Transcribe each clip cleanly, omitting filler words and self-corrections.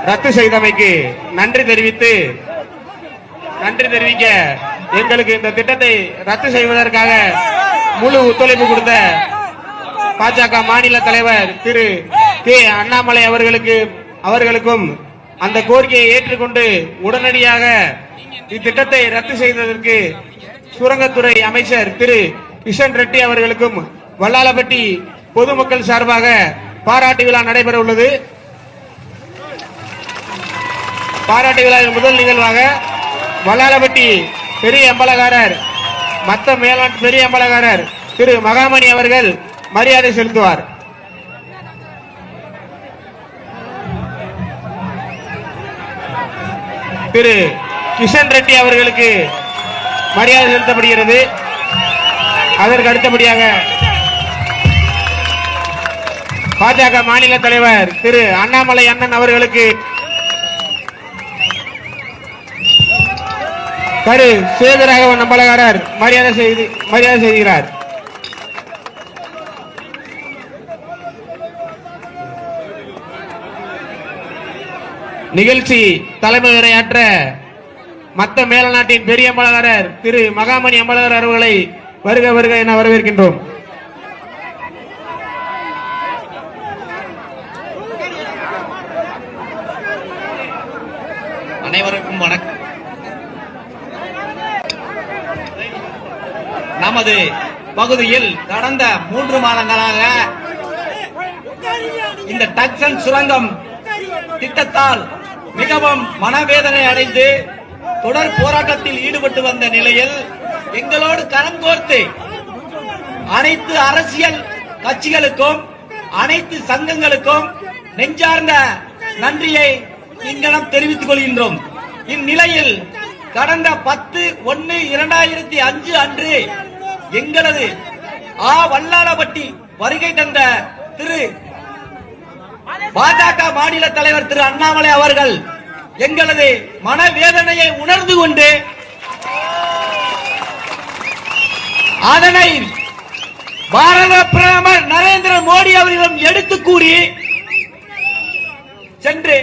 ரத்து செய்தமைக்கு நன்றி தெரிவிக்க எங்களுக்கு இந்த திட்டத்தை ரத்து செய்வதற்காக முழு ஒத்துழைப்பு கொடுத்த பாஜக மாநில தலைவர் திரு கே அண்ணாமலை அவர்களுக்கும் அந்த கோரிக்கையை ஏற்றுக்கொண்டு உடனடியாக இத்திட்டத்தை ரத்து செய்ததற்கு சுரங்கத்துறை அமைச்சர் திரு கிஷன் ரெட்டி அவர்களுக்கும் வல்லாளப்பட்டி பொதுமக்கள் சார்பாக பாராட்டு விழா நடைபெற உள்ளது. பாராட்டு விழாவின் முதல் நிகழ்வாக வல்லாளப்பட்டி பெரிய அம்பலகாரர் பெரிய அம்பலகாரர் திரு மகாமணி அவர்கள் மரியாதை செலுத்துவார். திரு கிஷன் ரெட்டி அவர்களுக்கு மரியாதை செலுத்தப்படுகிறது. அதற்கு அடுத்தபடியாக பாஜக மாநில தலைவர் திரு அண்ணாமலை அண்ணன் அவர்களுக்கு கரு சேதுராகவன் நம்பலகாரர் மரியாதை செய்கிறார். நிகழ்ச்சி தலைமை உரையாற்ற மத்த மேலநாட்டின் பெரிய அம்பலகாரர் திரு மகாமணி அம்பலகர் அவர்களை வருக வருக என வரவேற்கின்றோம். அனைவருக்கும் வணக்கம். நமது பகுதியில் கடந்த 3 மாதங்களாக இந்த டக்சன் சுரங்கம் திட்டத்தால் மிகவும் மனவேதனை அடைந்து தொடர் போராட்டத்தில் ஈடுபட்டு வந்த நிலையில் எங்களோடு கரம் கோர்த்து அனைத்து அரசியல் கட்சிகளுக்கும் அனைத்து சங்கங்களுக்கும் நெஞ்சார்ந்த நன்றியை இங்கனம் தெரிவித்துக் கொள்கின்றோம். இந்நிலையில் கடந்த 10/1/2005 அன்று எங்களது வல்லாளப்பட்டி வருகை தந்த திரு பாஜக மாநில தலைவர் திரு அண்ணாமலை அவர்கள் எங்களது மனவேதனையை உணர்ந்து கொண்டு அதனை பாரத பிரதமர் நரேந்திர மோடி அவர்களிடம் எடுத்து கூறி சென்று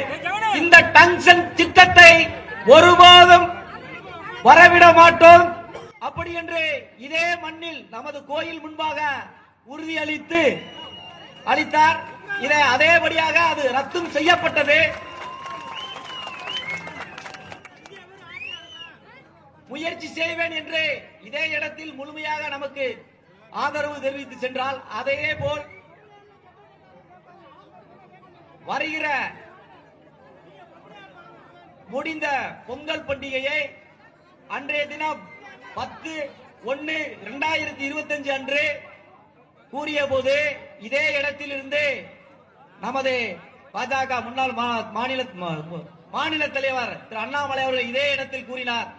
இந்த டங்ஷன் திட்டத்தை ஒருபோதும் வரவிட மாட்டோம் அப்படி என்று இதே மண்ணில் நமது கோயில் முன்பாக உறுதியளித்து அளித்தார். இதை அதேபடியாக அது ரத்தும் செய்யப்பட்டது. முயற்சி செய்வேன் என்று இதே இடத்தில் முழுமையாக நமக்கு ஆதரவு தெரிவித்து சென்றால் அதே போல் வருகிற முடிந்த பொங்கல் பண்டிகையை அன்றைய தினம் 10/1/2025 அன்று கூறிய போது இதே இடத்தில் இருந்து நமது பாஜக முன்னாள் மாநில தலைவர் திரு அண்ணாமலை அவர்கள் இதே இடத்தில் கூறினார்,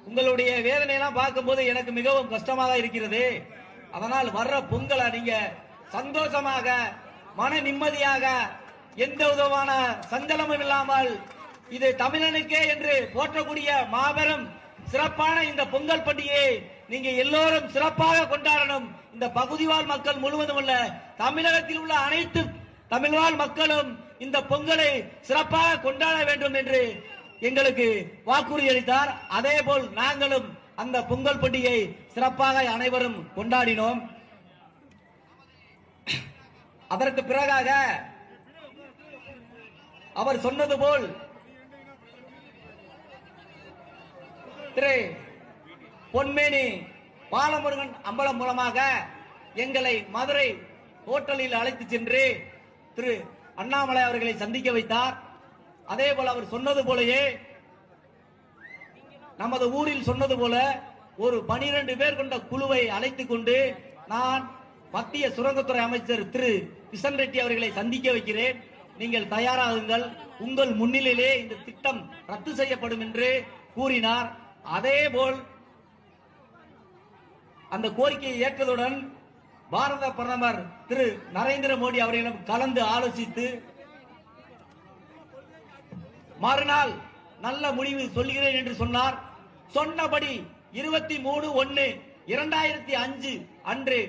உங்களுடைய வேதனை எல்லாம் பார்க்கும்போது எனக்கு மிகவும் கஷ்டமாக இருக்கிறது. அதனால் வர்ற பொங்கலை நீங்க சந்தோஷமாக மன நிம்மதியாக எந்த விதமான சஞ்சலமும் இல்லாமல் இது தமிழனுக்கே என்று போற்றக்கூடிய மாபெரும் சிறப்பான இந்த பொங்கல் பண்டிகையை நீங்க எல்லோரும் சிறப்பாக கொண்டாடணும். இந்த பகுதிவாழ் மக்கள் முழுவதும் உள்ள தமிழகத்தில் உள்ள அனைத்து தமிழ்வாழ் மக்களும் இந்த பொங்கலை சிறப்பாக கொண்டாட வேண்டும் என்று எங்களுக்கு வாக்குறுதி அளித்தார். அதே போல் நாங்களும் அந்த பொங்கல் பண்டிகை சிறப்பாக அனைவரும் கொண்டாடினோம். அதற்கு பிறகாக அவர் சொன்னது போல் திரு பொன்மேனி பாலமுருகன் அம்பலம் மூலமாக எங்களை மதுரை ஹோட்டலில் அழைத்து சென்று திரு அண்ணாமலை அவர்களை சந்திக்க வைத்தார். அதே போல அவர் சொன்னது போலயே நமது ஊரில் சொன்னது போல ஒரு 12 பேர் கொண்ட குழுவை அழைத்துக் கொண்டு நான் மத்திய சுரங்கத்துறை அமைச்சர் திரு கிஷன் ரெட்டி அவர்களை சந்திக்க வைக்கிறேன், நீங்கள் தயாராகுங்கள், உங்கள் முன்னிலையிலே இந்த திட்டம் ரத்து செய்யப்படும் என்று கூறினார். அதேபோல் அந்த கோரிக்கையை ஏற்றதுடன் பாரத பிரதமர் திரு நரேந்திர மோடி அவர்களிடம் கலந்து ஆலோசித்து மறுநாள் நல்ல முடிவு சொல்கிறேன் என்று சொன்னார். சொன்னபடி 23/1/2005 அன்று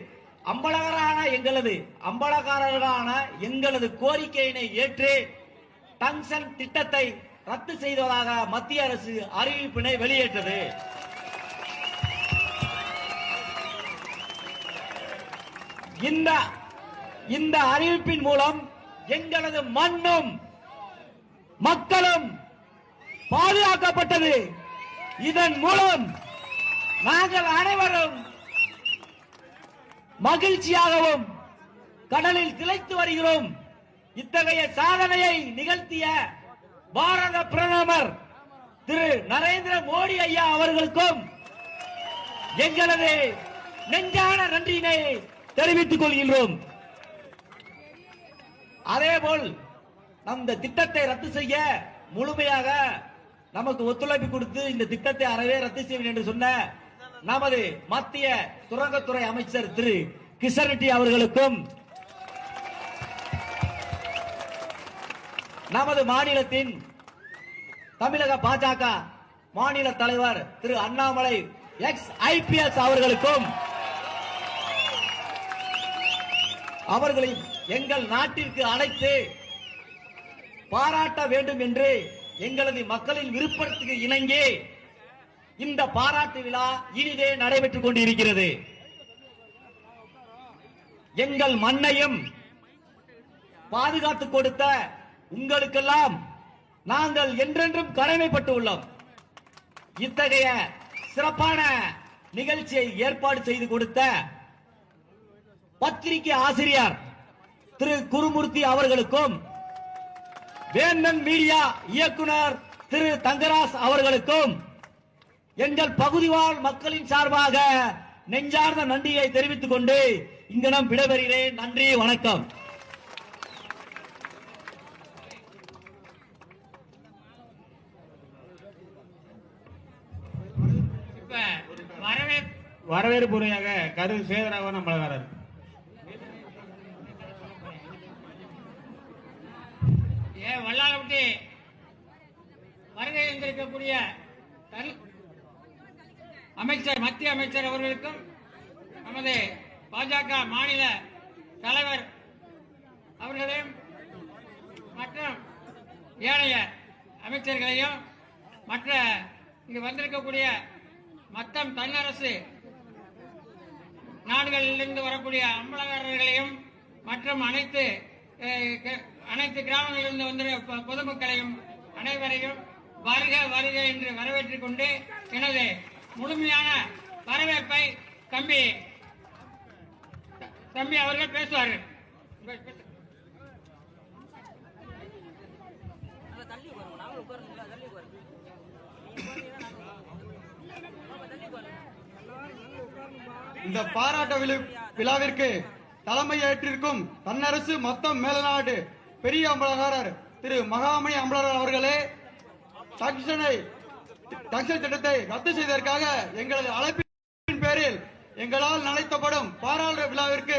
அம்பலகாரரான எங்களது கோரிக்கையினை ஏற்று டங்ஷன் திட்டத்தை ரத்து செய்வதாக மத்திய அரசு அறிவிப்பினை வெளியிட்டது. இந்த அறிவிப்பின் மூலம் எங்களது மண்ணும் மக்களும் பாதுகாக்கப்பட்டது. இதன் மூலம் நாங்கள் அனைவரும் மகிழ்ச்சியாகவும் கடலில் திளைத்து வருகிறோம். இத்தகைய சாதனையை நிகழ்த்திய பாரத பிரதமர் திரு நரேந்திர மோடி ஐயா அவர்களுக்கும் எங்களது நெஞ்சான நன்றியினை தெரிவித்துக் கொள்கின்றோம். அதேபோல் இந்த திட்டத்தை ரத்து செய்ய முழுமையாக நமக்கு ஒத்துழைப்பு கொடுத்து இந்த திட்டத்தை அறவே ரத்து செய்வேன் என்று சொன்ன நமது மத்திய சுரங்கத்துறை அமைச்சர் திரு கிஷன் ரெட்டி அவர்களுக்கும் நமது மாநிலத்தின் தமிழக பாஜக மாநில தலைவர் திரு அண்ணாமலை எக்ஸ் ஐபிஎஸ் அவர்களுக்கும் அவர்களை எங்கள் நாட்டிற்கு அழைத்து பாராட்ட வேண்டும் என்று எங்களது மக்களின் விருப்பத்துக்கு இணங்கி இந்த பாராட்டு விழா இனிதே நடைபெற்றுக் கொண்டிருக்கிறது. எங்கள் மண்ணையும் பாதுகாத்துக் கொடுத்த உங்களுக்கெல்லாம் நாங்கள் என்றென்றும் கடமைப்பட்டு உள்ளோம். இத்தகைய சிறப்பான நிகழ்ச்சியை ஏற்பாடு செய்து கொடுத்த பத்திரிகை ஆசிரியர் திரு குருமூர்த்தி அவர்களுக்கும் வேந்தன் மீடியா இயக்குனர் திரு தங்கராஜ் அவர்களுக்கும் எங்கள் பகுதிவாழ் மக்களின் சார்பாக நெஞ்சார்ந்த நன்றியை தெரிவித்துக் கொண்டு இங்கனம் விடைபெறுகிறேன். நன்றி, வணக்கம். வரவேற்பு உரையாக கரு சேதராகவன் அம்பலகாரர். வல்லாளப்பட்டி வருகை இருந்திருக்கக்கூடிய அமைச்சர் மத்திய அமைச்சர் அவர்களுக்கும் நமது பாஜக மாநில தலைவர் அவர்களையும் மற்றும் ஏனைய அமைச்சர்களையும் மற்ற இங்கு வந்திருக்கக்கூடிய மற்ற தன்னரசு நாடுகளிலிருந்து வரக்கூடிய அம்பலகாரர்களையும் மற்றும் அனைத்து கிராமங்களிலிருந்து வந்த பொதுமக்களையும் அனைவரையும் வருக வருக என்று வரவேற்றுக் கொண்டு எனது முழுமையான வரவேற்பை தம்பி அவர்கள் பேசுவார்கள். இந்த பாராட்ட விழாவிற்கு தலைமையேற்றிருக்கும் தன்னரசு மொத்தம் மேலநாடு பெரிய அம்பலகாரர் திரு மகாமணி அம்பலகாரர் அவர்களே, டங்ஷன் திட்டத்தை ரத்து செய்ததற்காக எங்களது அழைப்பின் பேரில் எங்களால் நடத்தப்படும் பாராளுமன்ற விழாவிற்கு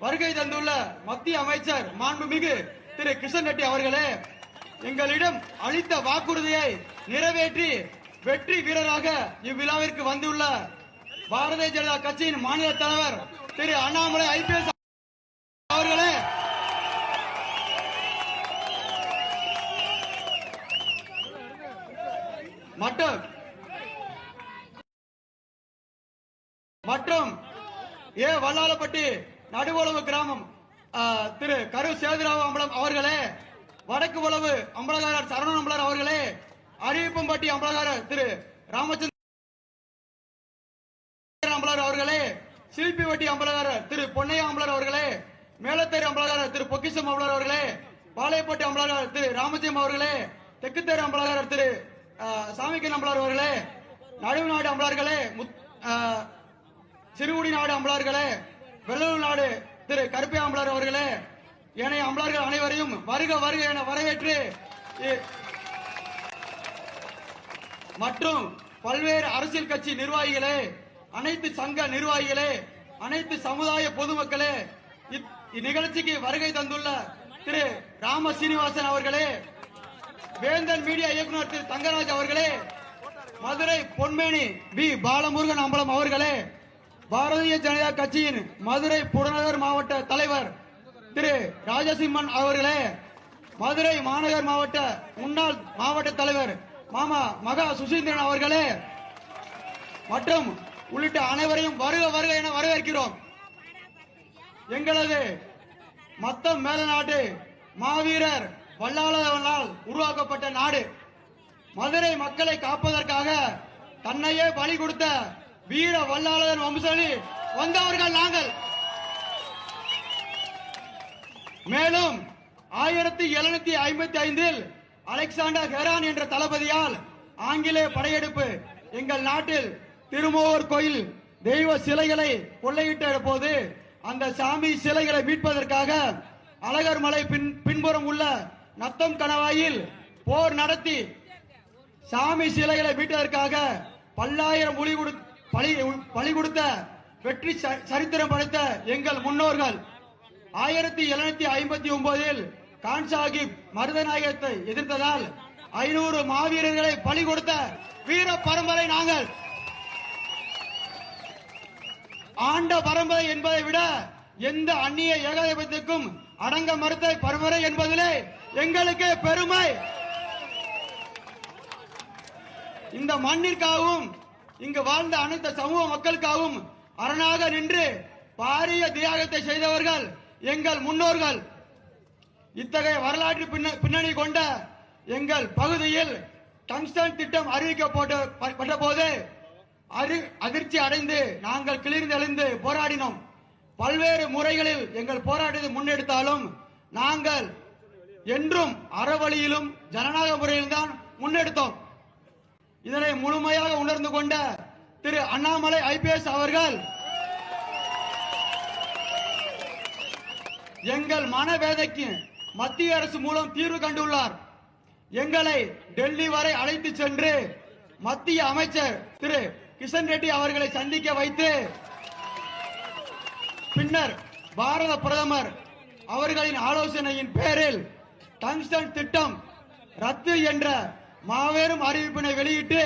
வருகை தந்துள்ள மத்திய அமைச்சர் மாண்புமிகு திரு கிஷன் ரெட்டி அவர்களே, எங்களிடம் அளித்த வாக்குறுதியை நிறைவேற்றி வெற்றி வீரராக இவ்விழாவிற்கு வந்துள்ள பாரதிய ஜனதா கட்சியின் மாநில தலைவர் திரு அண்ணாமலை ஐபிஎஸ் அவர்களே, மற்றும் வல்லாளப்பட்டி நடுவளவு கிராமம் திரு கரு சேதுராவ் அம்பலம் அவர்களே, வடக்கு உளவு அம்பலகாரர் சரவணன் அம்பலர் அவர்களே, அரியப்பம்பட்டி அம்பலகாரர் திரு ராமச்சந்திரன் அம்பலர் அவர்களே, சில்பிவட்டி அம்பலகாரர் திரு பொன்னையா அம்பலர் அவர்களே, மேலத்தேர் அம்பலகாரர் திரு பொக்கிசம் அம்பலர் அவர்களே, பாளையப்பட்டி அம்பலகாரர் திரு ராமஜெயம் அவர்களே, தெக்குத்தேர் அம்பலகாரர் திரு சாமிக்கன் அம்பலர் அவர்களே, நடுவு நாடு அம்பலர்களே, சிறுகுடி நாடு அம்பலர்களே, வெள்ளூர் நாடு திரு கருப்பையா அம்பலர் அவர்களே, ஏனைய அம்பலர்கள் அனைவரையும் வருக வருக என வரவேற்று மற்றும் பல்வேறு அரசியல் கட்சி நிர்வாகிகளே, அனைத்து சங்க நிர்வாகிகளே, அனைத்து சமுதாய பொதுமக்களே, இந்நிகழ்ச்சிக்கு வருகை தந்துள்ள திரு ராம சீனிவாசன் அவர்களே, வேந்தன் மீடியா இயக்குனர் திரு தங்கராஜ் அவர்களே, மதுரை பொன்மேனி பி பாலமுருகன் அம்பலம் அவர்களே, பாரதிய ஜனதா கட்சியின் மதுரை புறநகர் மாவட்ட தலைவர் திரு ராஜசிம்மன் அவர்களே, மதுரை மாநகர் மாவட்ட முன்னாள் மாவட்ட தலைவர் மாமா மகா சுசீந்திரன் அவர்களே மற்றும் உள்ளிட்ட அனைவரையும் வருக வருக என வரவேற்கிறோம். எங்களது மத்தம் மேலநாடு மாவீரர் வல்லாளனால் உருவாக்கப்பட்ட நாடு. மதுரை மக்களை காப்பதற்காக தன்னையே பலி கொடுத்த வீர வல்லாளர் வம்சலி வந்தவர்கள் நாங்கள். மேலும் 1755 அலெக்சாண்டர் ஹெரான் என்ற தளபதியால் ஆங்கிலேய படையெடுப்பு எங்கள் நாட்டில் திருமூவர் கோயில் தெய்வ சிலைகளை கொள்ளையிட்ட போது அந்த சாமி சிலைகளை மீட்பதற்காக அழகர் மலை பின்புறம் உள்ள நத்தம் கணவாயில் போர் நடத்தி சாமி சிலைகளை மீட்டதற்காக பல்லாயிரம் பலி கொடுத்த வெற்றி சரித்திரம் படைத்த எங்கள் முன்னோர்கள் 1759 கான் சாஹிப் மருதநாயகத்தை எதிர்த்ததால் 500 மாவீரர்களை பலி கொடுத்த வீர பரம்பரை நாங்கள். ஆண்ட பரம்பரை என்பதை விட எந்த அந்நிய ஏகாதிபத்தியத்துக்கும் அடங்க மறுத்த பரம்பரை என்பதிலே எங்களுக்கு பெருமை. இந்த மண்ணிற்காகவும் இங்கு வாழ்ந்த அனைத்து சமூக மக்களுக்காகவும் அரணாக நின்று பாரிய தியாகத்தை செய்தவர்கள் எங்கள் முன்னோர்கள். இத்தகைய வரலாற்று பின்னணி கொண்ட எங்கள் பகுதியில் டங்ஸ்டன் திட்டம் அறிவிக்கப்பட்ட போது அதிர்ச்சி அடைந்து நாங்கள் கிளர்ந்தெழுந்து போராடினோம். பல்வேறு முறைகளில் எங்கள் போராட்டத்தை முன்னெடுத்தாலும் நாங்கள் என்றும் அறவழியிலும் ஜனநாயக முறையில் தான் முன்னெடுத்தோம். இதனை முழுமையாக உணர்ந்து கொண்ட திரு அண்ணாமலை IPS அவர்கள் எங்கள் மனவேதைக்கு மத்திய அரசு மூலம் தீர்வு கண்டுள்ளார். எங்களை டெல்லி வரை அழைத்து சென்று மத்திய அமைச்சர் திரு கிஷன் ரெட்டி அவர்களை சந்திக்க வைத்து பின்னர் பாரத பிரதமர் அவர்களின் ஆலோசனையின் பேரில் டங்ஸ்டன் திட்டம் ரத்து என்ற மாபெரும் அறிவிப்பினை வெளியிட்டு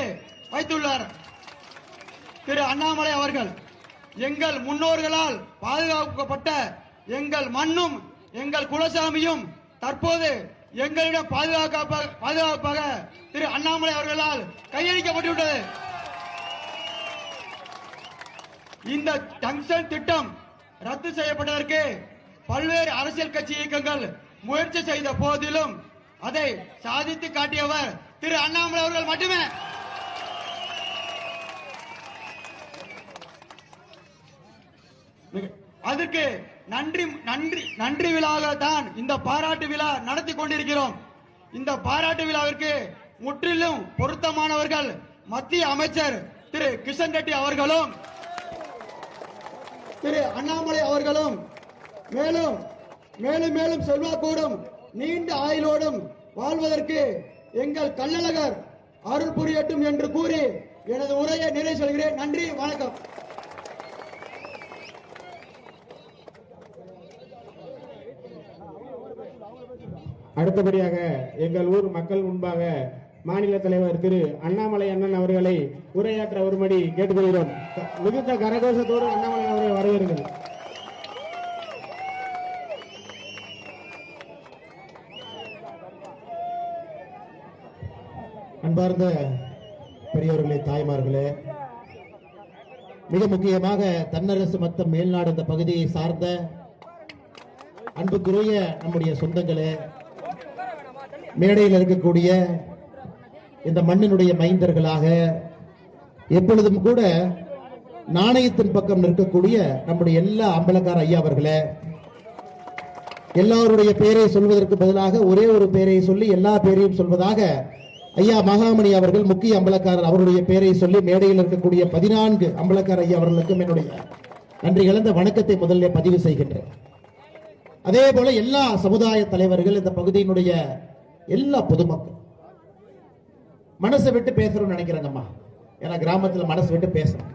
வைத்துள்ளார் திரு அண்ணாமலை அவர்கள். எங்கள் முன்னோர்களால் பாதுகாக்கப்பட்ட எங்கள் மண்ணும் எங்கள் குலசாமியும் தற்போது எங்களிடம் பாதுகாப்பாக திரு அண்ணாமலை அவர்களால் கையளிக்கப்பட்டுள்ளது. இந்த டங்ஸ்டன் திட்டம் ரத்து செய்யப்பட்டதற்கு பல்வேறு அரசியல் கட்சி இயக்கங்கள் முயற்சி செய்த போதிலும் அதை சாதித்து காட்டியவர் திரு அண்ணாமலை அவர்கள் மட்டுமே. அதற்கு நன்றி விழாவாக தான் இந்த பாராட்டு விழா நடத்தி கொண்டிருக்கிறோம். இந்த பாராட்டு விழாவிற்கு முற்றிலும் பொருத்தமானவர்கள் மத்திய அமைச்சர் திரு கிஷன் ரெட்டி அவர்களும் திரு அண்ணாமலை அவர்களும் மேலும் மேலும் மேலும் செல்வாக்கோடும் நீண்ட ஆயுளோடும் வாழ்வதற்கு எங்கள் கள்ளழகர் அருள் புரியட்டும் என்று கூறி எனது உரையை நிறைவு செய்கிறேன். நன்றி, வணக்கம். அடுத்தபடியாக எங்கள் ஊர் மக்கள் முன்பாக மாநில தலைவர் திரு அண்ணாமலை அண்ணன் அவர்களை உரையாற்ற வரும்படி கேட்டுக்கொள்கிறோம். மிகுந்த கரகோஷத்தோடு அண்ணாமலை அவர்களை வரவேறுங்கள். அன்பார்ந்த பெரியவர்களே, தாய்மார்களே, மிக முக்கியமாக தன்னரசு மத்த மேல்நாடு இந்த பகுதியை சார்ந்த அன்புக்குரிய நம்முடைய சொந்தங்களே, மேடையில் இருக்கக்கூடிய இந்த மண்ணினுடைய மைந்தர்களாக எப்பொழுதும் கூட நாணயத்தின் பக்கம் நிற்கக்கூடிய நம்முடைய எல்லா அம்பலக்கார ஐயா அவர்களே, எல்லாருடைய பெயரை சொல்வதற்கு பதிலாக ஒரே ஒரு பெயரை சொல்லி எல்லா பெயரையும் சொல்வதாக ஐயா மகாமணி அவர்கள் முக்கிய அம்பலக்காரர் அவருடைய பெயரை சொல்லி மேடையில் இருக்கக்கூடிய 14 அம்பலக்கார ஐயா அவர்களுக்கும் என்னுடைய நன்றி கலந்த வணக்கத்தை முதல்ல பதிவு செய்கின்றேன். அதே போல எல்லா சமுதாய தலைவர்கள், இந்த பகுதியினுடைய எல்லா பொதுமக்கள் மனசை விட்டு பேசுறோம்னு நினைக்கிறாங்கம்மா. ஏன்னா கிராமத்தில் மனசு விட்டு பேசணும்.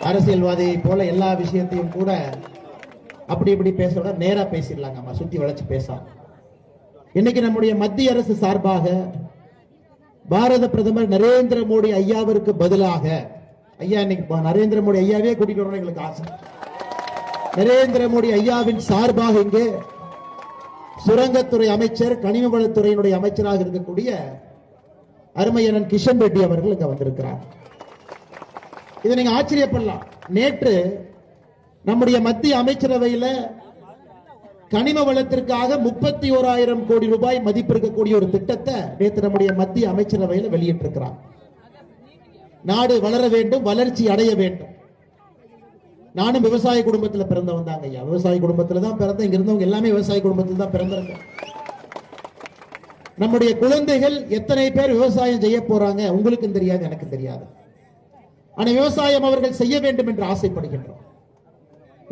அரசியல்வாதியை போல எல்லா விஷயத்தையும் கூட அப்படி இப்படி பேச நேரா பேசிடலாங்கம்மா, சுத்தி வளைச்சு பேசாம. இன்னைக்கு நம்முடைய மத்திய அரசு சார்பாக பாரத பிரதமர் நரேந்திர மோடி ஐயாவிற்கு பதிலாக, ஐயா இன்னைக்கு நரேந்திர மோடி ஐயாவே கூட்டிட்டு வரணும் எங்களுக்கு ஆசை. நரேந்திர மோடி ஐயாவின் சார்பாக இங்கே சுரங்கத்துறை அமைச்சர், கனிம வளத்துறையினுடைய அமைச்சராக இருக்கக்கூடிய அருமையனன் கிஷன் ரெட்டி அவர்கள் இங்க வந்திருக்கிறார். இதை நீங்க ஆச்சரியப்படலாம். நேற்று நம்முடைய மத்திய அமைச்சரவையில் கனிம வளத்திற்காக 31,000 கோடி ரூபாய் மதிப்பு இருக்கக்கூடிய ஒரு திட்டத்தை நேற்று நம்முடைய மத்திய அமைச்சரவையில் வெளியிட்டிருக்கிறார். நாடு வளர வேண்டும், வளர்ச்சி அடைய வேண்டும். நானும் விவசாய குடும்பத்தில் பிறந்தவன் தாங்க ஐயா. விவசாய குடும்பத்தில் தான் பிறந்தேன். இங்க இருந்தவங்க எல்லாமே விவசாய குடும்பத்தில் தான் பிறந்தாங்க. நம்முடைய குழந்தைகள் எத்தனை பேர் விவசாயம் செய்ய போறாங்க உங்களுக்கும் தெரியாது, எனக்கு தெரியாது. ஆனா விவசாயம் அவர்கள் செய்ய வேண்டும் என்று ஆசைப்படுகின்றோம்.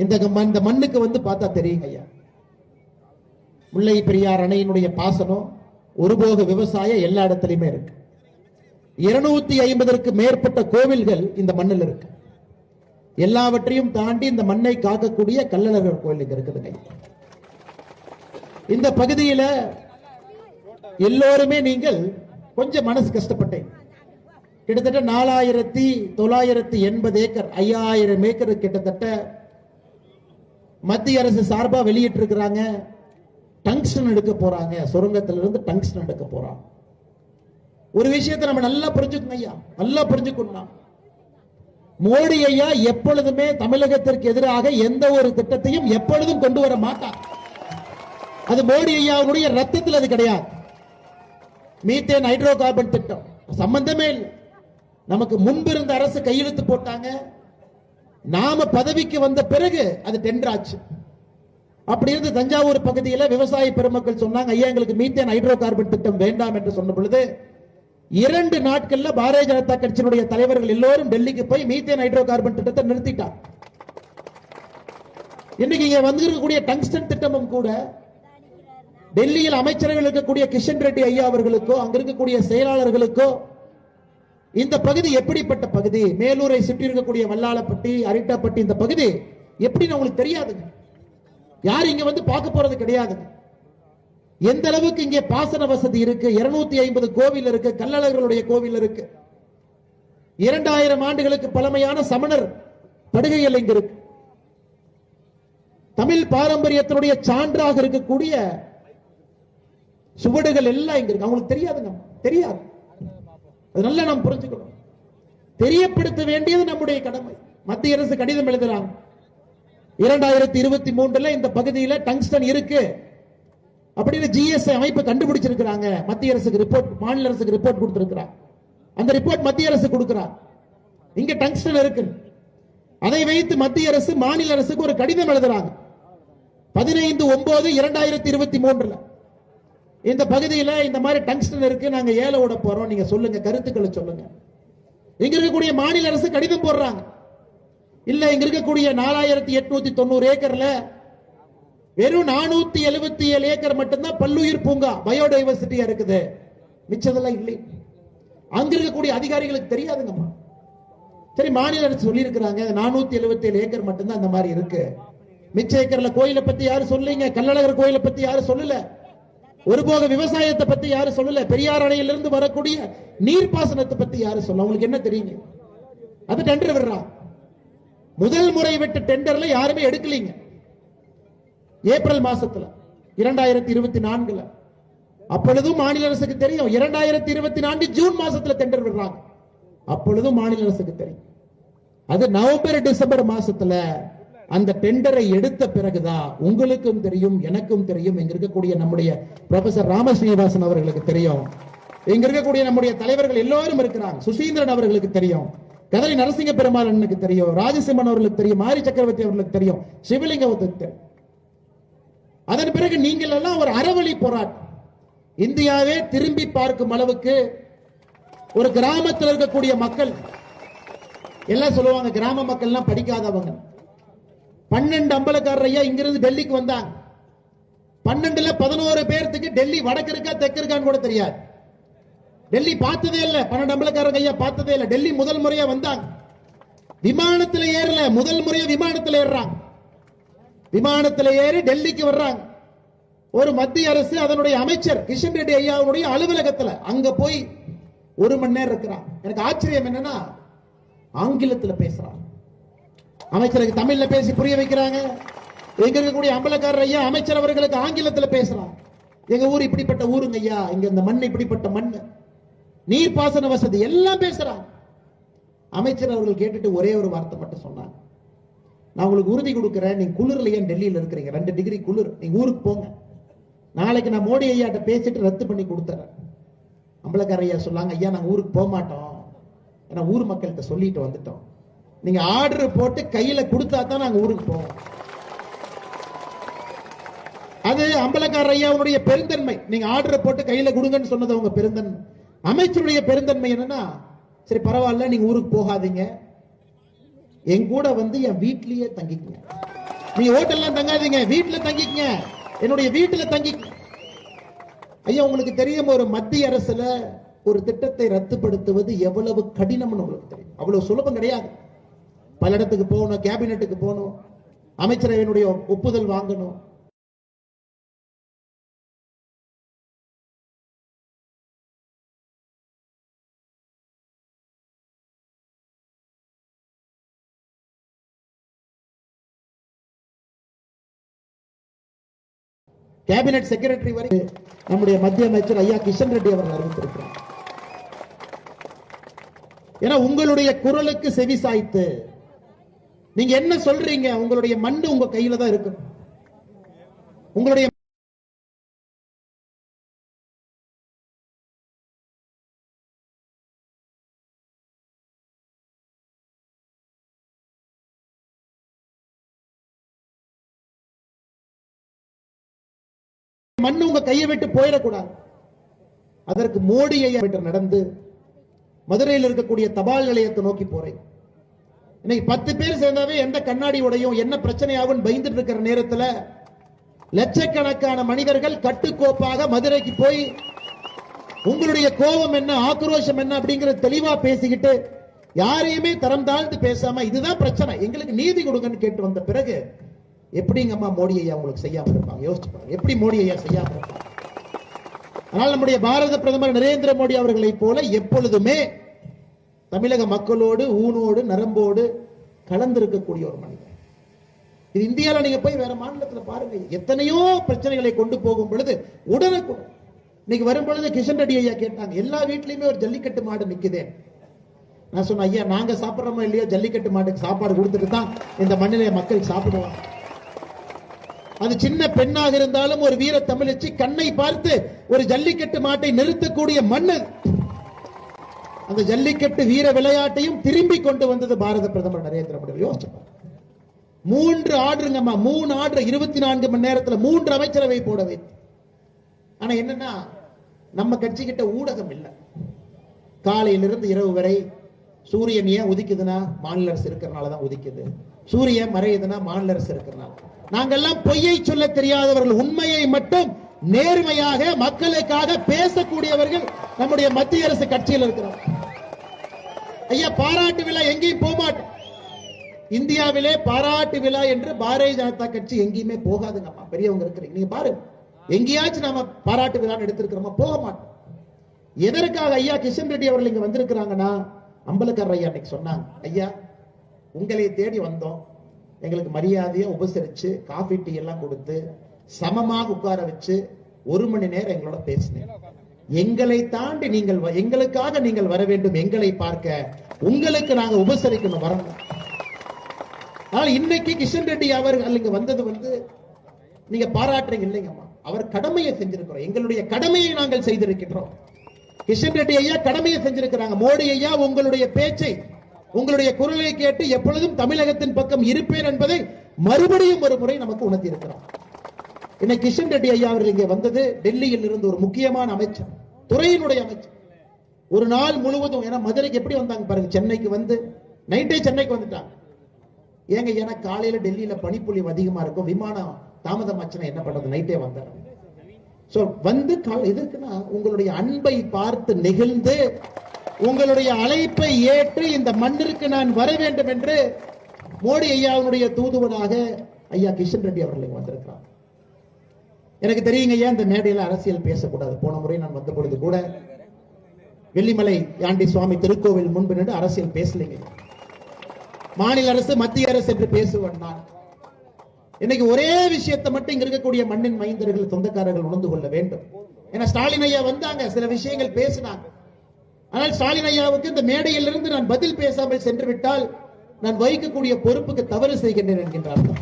இந்த மண்ணுக்கு வந்து பார்த்தா தெரியுங்க ஐயா. முல்லை பெரியார் அணையினுடைய பாசனம், ஒருபோக விவசாயம் எல்லா இடத்துலையுமே இருக்கு. 250ற்கு மேற்பட்ட கோவில்கள் இந்த மண்ணில் இருக்கு. எல்லாவற்றையும் தாண்டி இந்த மண்ணை காக்கக்கூடிய கள்ளழகர் கோயில் இங்க இருக்குதுங்க. இந்த பகுதியில் எல்லோருமே நீங்கள் கொஞ்சம் மனசு கஷ்டப்பட்டேன். கிட்டத்தட்ட 4,980 ஏக்கர், 5,000 ஏக்கர் கிட்டத்தட்ட மத்திய அரசு சார்பா வெளியிட்டு இருக்கிறாங்க. டங்ஸ்டன் எடுக்க போறாங்க, சுரங்கத்திலிருந்து டங்ஸ்டன் எடுக்க போறாங்க. ஒரு விஷயத்தை நம்ம நல்லா புரிஞ்சுக்கணும் ஐயா, நல்லா புரிஞ்சுக்கணும். மோடி ஐயா எப்பொழுதுமே தமிழகத்திற்கு எதிராக எந்த ஒரு திட்டத்தையும் எப்பொழுதும் கொண்டு வர மாட்டார். அது மோடி ஐயாவுடைய ரத்தத்தில் அது கிடையாது. மீத்தேன் ஹைட்ரோ கார்பன் திட்டம் சம்பந்தமே இல்லை. நமக்கு முன்பு இருந்த அரசு கையெழுத்து போட்டாங்க. நாம பதவிக்கு வந்த பிறகு அது டெண்டர் ஆச்சு. அப்படி இருந்து தஞ்சாவூர் பகுதியில் விவசாய பெருமக்கள் சொன்னாங்க, ஐயா எங்களுக்கு மீத்தேன் ஹைட்ரோ கார்பன் திட்டம் வேண்டாம் என்று சொன்ன பொழுது 2 நாட்கள்ல பாரதிய ஜனதா கட்சியினுடைய தலைவர்கள் எல்லோரும் டெல்லிக்கு போய் மீத்தேன் ஹைட்ரோ கார்பன் திட்டத்தை நிறுத்திட்டார். இன்னைக்கு இங்க வந்திருக்கக்கூடிய டங்ஸ்டன் திட்டமும் கூட டெல்லியில் அமைச்சர்கள் இருக்கக்கூடிய கிஷன் ரெட்டி ஐயா அவர்களுக்கோ, அங்க இருக்கக்கூடிய செயலாளர்களுக்கோ இந்த பகுதி எப்படிப்பட்ட பகுதி, மேலூரை சுற்றி இருக்கக்கூடிய வல்லாளப்பட்டி, அரிட்டாப்பட்டி, இந்த பகுதி எப்படின்னு உங்களுக்கு தெரியாதுங்க. யாரும் இங்க வந்து பார்க்க போறது கிடையாதுங்க. எந்த அளவுக்கு இங்கே பாசன வசதி இருக்கு, 250 கோவில் இருக்கு, கள்ளழகர்களுடைய கோவில் இருக்கு, 2000 ஆண்டுகளுக்கு பழமையான சமணர் படுகைகள் இங்க இருக்கு. தமிழ் பாரம்பரியத்தினுடைய சான்றாக இருக்கக்கூடிய சுவடுகள் எல்லாம் இங்க இருக்கு. அவங்களுக்கு தெரியாதுங்க, தெரியாது. அது நல்லா நாம் புரிஞ்சுக்கணும். தெரியப்படுத்த வேண்டியது நம்முடைய கடமை. மத்திய அரசு கடிதம் எழுதுறாங்க. 2023 இந்த பகுதியில் டங்ஸ்டன் இருக்கு அப்படின்னு ஜிஎஸ்ஐ அமைப்பு கண்டுபிடிச்சிருக்கிறாங்க. மத்திய அரசுக்கு ரிப்போர்ட், மாநில அரசுக்கு ரிப்போர்ட் கொடுத்திருக்கிறார். அந்த ரிப்போர்ட் மத்திய அரசு கொடுக்கிறார். இங்க டங்ஸ்டன் இருக்கு. அதை வைத்து மத்திய அரசு மாநில அரசுக்கு ஒரு கடிதம் எழுதுறாங்க. 15/9/2023 இந்த பகுதியில் இந்த மாதிரி டங்ஸ்டன் இருக்கு, நாங்க ஏல விட போறோம், நீங்க சொல்லுங்க, கருத்துக்களை சொல்லுங்க. இங்க இருக்கக்கூடிய மாநில அரசு கடிதம் போடுறாங்க. இல்ல, இங்க இருக்கக்கூடிய 4,890 ஏக்கர்ல வெறும் 477 ஏக்கர் மட்டும்தான் பல்லுயிர் பூங்கா, பயோடைவர்சிட்டியா இருக்குது, மிச்சதெல்லாம் இல்லை. அங்க இருக்கக்கூடிய அதிகாரிகளுக்கு தெரியாதுங்கம்மா. சரி, மாநில அரசு சொல்லி இருக்கிறாங்க 477 ஏக்கர் மட்டும்தான் அந்த மாதிரி இருக்கு. மிச்ச ஏக்கர்ல கோயிலை பத்தி யாரும் சொல்லீங்க, கள்ளழகர் கோயிலை பத்தி யாரும் சொல்லல, ஒருபோக விவசாயத்தை பத்தி யாரும் சொல்லல, பெரியார் அணையிலிருந்து வரக்கூடிய நீர்ப்பாசனத்தை பத்தி யாரும் சொல்ல. உங்களுக்கு என்ன தெரியுங்க? அது டெண்டர் விடுறான். முதல் முறை விட்ட டெண்டர்ல யாருமே எடுக்கலீங்க. ஏப்ரல் மாசத்துல 2024 அப்பொழுதும் மாநில அரசுக்கு தெரியும். 2024 ஜூன் மாசத்துல டெண்டர் விடுறாங்க. அப்பொழுதும் மாநில அரசுக்கு தெரியும். அது நவம்பர் டிசம்பர் மாசத்துல அந்த டெண்டரை எடுத்த பிறகுதான் உங்களுக்கும் தெரியும், எனக்கும் தெரியும், இங்க இருக்கக்கூடிய நம்முடைய ப்ரொஃபசர் ராமஸ்ரீனிவாசன் அவர்களுக்கு தெரியும், இங்க இருக்கக்கூடிய நம்முடைய தலைவர்கள் எல்லோரும் இருக்கிறாங்க, சுசீந்திரன் அவர்களுக்கு தெரியும், கதலி நரசிங்க பெருமாள் அண்ணனுக்கு தெரியும், ராஜசிம்மன் அவர்களுக்கு தெரியும், மாரி சக்கரவர்த்தி அவர்களுக்கு தெரியும், சிவலிங்கத்துக்கு தெரியும். அதன் பிறகு நீங்கள் எல்லாம் ஒரு அறவழி போராட்டம், இந்தியாவே திரும்பி பார்க்கும் அளவுக்கு ஒரு கிராமத்தில் இருக்கக்கூடிய மக்கள் எல்லாம் சொல்லுவாங்க, கிராம மக்கள் எல்லாம் படிக்காதவங்க. 12 அம்பலக்காரர் ஐயா இங்கிருந்து டெல்லிக்கு வந்தாங்க. 12ல 11 பேர்த்துக்கு டெல்லி வடக்கு இருக்கா தெற்கு இருக்கான்னு கூட தெரியாது. டெல்லி பார்த்ததே இல்ல. 12 அம்பலக்காரங்க ஐயா பார்த்ததே இல்ல. டெல்லி முதல் முறையா வந்தாங்க. விமானத்தில் ஏறல, முதல் முறையா விமானத்தில் ஏறுறாங்க. விமானத்தில் ஏறி டெல்லிக்கு வர்றாங்க. ஒரு மத்திய அரசு அதனுடைய அமைச்சர் கிஷன் ரெட்டி ஐயாவுடைய அலுவலகத்தில் அங்க போய் 1 மணி நேரம் இருக்கிறான். எனக்கு ஆச்சரியம் என்னன்னா, ஆங்கிலத்தில் பேசுறாங்க. அமைச்சருக்கு தமிழ்ல பேசி புரிய வைக்கிறாங்க, எங்க இருக்கக்கூடிய அம்பலக்காரர் ஐயா அமைச்சர் அவர்களுக்கு ஆங்கிலத்தில் பேசுறான். எங்க ஊர் இப்படிப்பட்ட ஊருங்க ஐயா, இங்க இந்த மண் இப்படிப்பட்ட மண், நீர்ப்பாசன வசதி எல்லாம் பேசுறான். அமைச்சர் அவர்கள் கேட்டுட்டு ஒரே ஒரு வார்த்தை மட்டும் சொன்னாங்க, நான் உங்களுக்கு உறுதி கொடுக்கிறேன், நீங்க குளிர்ல ஏன் டெல்லியில இருக்கிறீங்க, 2 டிகிரி குளிர், நீங்க ஊருக்கு போங்க, நாளைக்கு நான் மோடி ஐயாட்ட பேசிட்டு ரத்து பண்ணி கொடுத்துறேன். அம்பலக்கார ஐயா சொல்லாங்க, ஐயா நாங்க ஊருக்கு போக மாட்டோம், ஏன்னா ஊர் மக்கள்கிட்ட சொல்லிட்டு வந்துட்டோம், நீங்க ஆர்டர் போட்டு கையில கொடுத்தா தான் நாங்க ஊருக்கு போவோம். அது அம்பலக்கார ஐயாவுடைய பெருந்தன்மை. நீங்க ஆர்டர் போட்டு கையில கொடுங்கன்னு சொன்னது அவங்க பெருந்தன்மை. அமைச்சருடைய பெருந்தன்மை என்னன்னா, சரி பரவாயில்ல நீங்க ஊருக்கு போகாதீங்க, என் கூட வந்து என் வீட்லயே தங்கிக்கங்க, நீங்க ஹோட்டல்லாம் தங்காதீங்க, வீட்டுல தங்கிக்கங்க, என்னுடைய வீட்டுல தங்கிக்கங்க. ஐயா உங்களுக்கு தெரியும், ஒரு மத்திய அரசுல ஒரு திட்டத்தை ரத்துப்படுத்துவது எவ்வளவு கடினம்னு உங்களுக்கு தெரியும். அவ்வளவு சுலபம் கிடையாது. பல இடத்துக்கு போகணும், கேபினெட்டுக்கு போகணும், அமைச்சரவையினுடைய ஒப்புதல் வாங்கணும். கேபினெட் செக்ரட்டரி வரை நம்முடைய மத்திய அமைச்சர் ஐயா கிஷன் ரெட்டி அவர்கள் அறிவித்திருக்கிறார். ஏன்னா உங்களுடைய குரலுக்கு செவி சாய்த்து நீங்க என்ன சொல்றீங்க, உங்களுடைய மண்ணு உங்க கையில தான் இருக்கு. உங்களுடைய மண்ணு உங்க கையை விட்டு போயிடக்கூடாது. அதற்கு மோடி ஐயா நடந்து மதுரையில் இருக்கக்கூடிய தபால் நிலையத்தை நோக்கி போறேன். இன்னைக்கு 10 பேர் சேர்ந்தாவே எந்த கண்ணாடி உடையும் என்ன பிரச்சனையாகும் பயந்துட்டு இருக்கிற நேரத்தில் லட்சக்கணக்கான மனிதர்கள் கட்டுக்கோப்பாக மதுரைக்கு போய் உங்களுடைய கோபம் என்ன, ஆக்ரோஷம் என்ன அப்படிங்கிற தெளிவா பேசிக்கிட்டு யாரையுமே தரம் தாழ்ந்து பேசாம இதுதான் பிரச்சனை, எங்களுக்கு நீதி கொடுங்கன்னு கேட்டு வந்த பிறகு எப்படிங்கம்மா மோடி ஐயா உங்களுக்கு செய்யாம இருப்பாங்க? யோசிச்சு பாருங்க, எப்படி மோடி ஐயா செய்யாம இருப்பாங்க? ஆனால் நம்முடைய பாரத பிரதமர் நரேந்திர மோடி அவர்களை போல எப்பொழுதுமே தமிழக மக்களோடு ஊனோடு நரம்போடு கலந்திருக்கக்கூடிய ஒரு மனிதன். இது இந்தியாவில் நீங்க போய் வேற மாநிலத்தில் பாருங்க, எத்தனையோ பிரச்சனைகளை கொண்டு போகும் பொழுது உடனுக்குடன் இன்னைக்கு வரும் பொழுது கிஷன் ரெட்டி ஐயா கேட்டாங்க, எல்லா வீட்லயுமே ஒரு ஜல்லிக்கட்டு மாடு நிக்குதே. நான் சொன்னேன், ஐயா நாங்க சாப்பிட்றோமோ இல்லையோ ஜல்லிக்கட்டு மாட்டுக்கு சாப்பாடு கொடுத்துட்டு தான் இந்த மண்ணிலே மக்கள் சாப்பிடுவாங்க. அது சின்ன பெண்ணாக இருந்தாலும் ஒரு வீர தமிழச்சி கண்ணை பார்த்து ஒரு ஜல்லிக்கட்டு மாட்டை நிறுத்தக்கூடிய மண்ணு. அந்த ஜல்லிக்கட்டு வீர விளையாட்டையும் திரும்பி கொண்டு வந்தது பாரத பிரதமர் நரேந்திர மோடி. யோசிச்சு 3 ஆர்டருங்கம்மா, 3 ஆர்டர் 24 மணி நேரத்தில் 3 அமைச்சரவை போட வைத்து. ஆனா என்னன்னா நம்ம கட்சி கிட்ட ஊடகம் இல்லை. காலையிலிருந்து இரவு வரை சூரியன் ஏன் உதிக்குதுன்னா மாநில அரசு இருக்கிறனாலதான் உதிக்குது, சூரியன் மறையுதுன்னா மாநில அரசு இருக்கிறனால. நாங்கெல்லாம் பொய்யை சொல்ல தெரியாதவர்கள், உண்மையை மட்டும் நேர்மையாக மக்களுக்காக பேசக்கூடியவர்கள் நம்முடைய மத்திய அரசு கட்சியில் இருக்கிறார். ஐயா பாராட்டு விழா எங்கேயும் போக மாட்டோம். இந்தியாவிலே பாராட்டு விழா என்று பாரதிய ஜனதா கட்சி எங்கேயுமே போகாதுங்கம்மா. பெரியவங்க இருக்கிறீங்க, நீங்க பாருங்க, எங்கேயாச்சும் நாம பாராட்டு விழா எடுத்திருக்கிறோமா? போக மாட்டோம். எதற்காக ஐயா கிஷன் ரெட்டி அவர்கள் இங்க வந்திருக்கிறாங்கன்னா, அம்பலக்காரர் ஐயா இன்னைக்கு சொன்னாங்க, ஐயா உங்களை தேடி வந்தோம், எங்களுக்கு மரியாதையா உபசரிச்சு காஃபி டீ எல்லாம் கொடுத்து சமமாக உட்கார வச்சு 1 மணி நேரம் எங்களோட பேசினேன். எங்களை தாண்டி நீங்கள் எங்களுக்காக நீங்கள் வர வேண்டும், எங்களை பார்க்க உங்களுக்கு நாங்க உபசரிக்கணும், வரணும். ஆனால் இன்னைக்கு கிஷன் ரெட்டி அவர்கள் இங்க வந்தது வந்து நீங்க பாராட்டுறீங்க இல்லைங்கம்மா, அவர் கடமையை செஞ்சிருக்கிறோம், எங்களுடைய கடமையை நாங்கள் செய்திருக்கின்றோம். கிஷன் ரெட்டி ஐயா கடமையை செஞ்சிருக்கிறாங்க. மோடி ஐயா உங்களுடைய பேச்சை உங்களுடைய குரலை கேட்டு எப்பொழுதும் தமிழகத்தின் பக்கம் இருப்பேன் என்பதை மறுபடியும் ஒரு முறை நமக்கு உணர்த்தி இருக்கிறார். இன்னைக்கு கிஷன் ரெட்டி ஐயா அவர்கள் இங்கே வந்தது டெல்லியில் இருந்து ஒரு முக்கியமான அமைச்சர், துறையினுடைய அமைச்சர், ஒரு நாள் முழுவதும். ஏன்னா மதுரைக்கு எப்படி வந்தாங்க பாருங்க, சென்னைக்கு வந்து நைட்டே சென்னைக்கு வந்துட்டாங்க. ஏங்க ஏன்னா காலையில டெல்லியில பனிப்பொழிவு அதிகமா இருக்கும், விமானம் தாமதமாச்சுன்னா என்ன பண்றது, நைட்டே வந்தாங்க. சோ வந்து எதுக்குன்னா உங்களுடைய அன்பை பார்த்து நெகிழ்ந்து உங்களுடைய அழைப்பை ஏற்று இந்த மண்ணிற்கு நான் வர வேண்டும் என்று மோடி ஐயாவுடைய தூதுவனாக ஐயா கிஷன் ரெட்டி அவர்கள் வந்திருக்கிறார். எனக்கு தெரியுங்க ஐயா, இந்த மேடையில் அரசியல் பேசக்கூடாது. போன முறை நான் வந்த பொழுது கூட வெள்ளிமலை ஆண்டி சுவாமி திருக்கோவில் முன்பு நின்று அரசியல் பேசலைங்க. மாநில அரசு மத்திய அரசு என்று பேசுவேன் நான். இன்னைக்கு ஒரே விஷயத்தை மட்டும் இங்க இருக்கக்கூடிய மண்ணின் மைந்தர்கள் சொந்தக்காரர்கள் உணர்ந்து கொள்ள வேண்டும். ஏன்னா ஸ்டாலின் ஐயா வந்தாங்க, சில விஷயங்கள் பேசினாங்க. ஆனால் ஸ்டாலின் ஐயாவுக்கு இந்த மேடையிலிருந்து நான் பதில் பேசாமல் சென்று விட்டால் நான் வகிக்கக்கூடிய பொறுப்புக்கு தவறு செய்கின்றேன் என்கின்றார்கள்.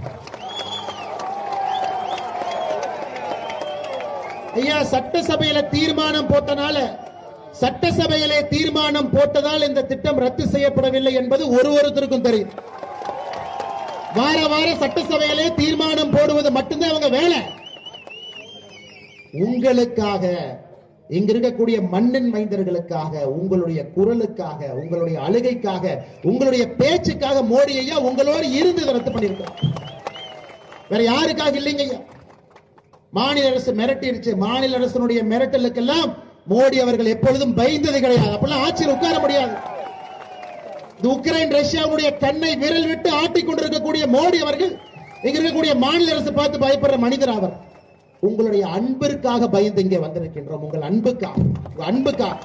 ஐயா, சட்டசபையில தீர்மானம் போட்டனால, சட்டசபையிலே தீர்மானம் போட்டதால் இந்த திட்டம் ரத்து செய்யப்படவில்லை என்பது ஒருத்தருக்கும் தெரியும். வார வாரம் சட்டசபையிலே தீர்மானம் போடுவது மட்டும்தான் அவங்க வேலை. உங்களுக்காக, இங்க இருக்கக்கூடிய மண்ணின் மைந்தர்களுக்காக, உங்களுடைய குரலுக்காக, உங்களுடைய அழுகைக்காக, உங்களுடைய பேச்சுக்காக மோடி ஐயா உங்களோடு இருந்து ரத்து பண்ணிருக்காங்க. வேற யாருக்காக இல்லைங்க ஐயா. மாநில அரசு மிரட்டிருச்சு. மாநில அரசனுடைய மிரட்டலுக்கெல்லாம் மோடி அவர்கள் எப்பொழுதும் பயந்தது கிடையாது. அப்பெல்லாம் ஆட்சியில் உட்கார முடியாது. உக்ரைன் ரஷ்யாவுடைய கண்ணை விரல் விட்டு ஆட்டிக் கொண்டிருக்கக்கூடிய மோடி அவர்கள் இங்க இருக்கக்கூடிய மாநில அரசு பார்த்து பயப்படுற மனிதர் அவர். உங்களுடைய அன்பிற்காக பயந்து இங்கே வந்திருக்கின்றோம். உங்கள் அன்புக்காக,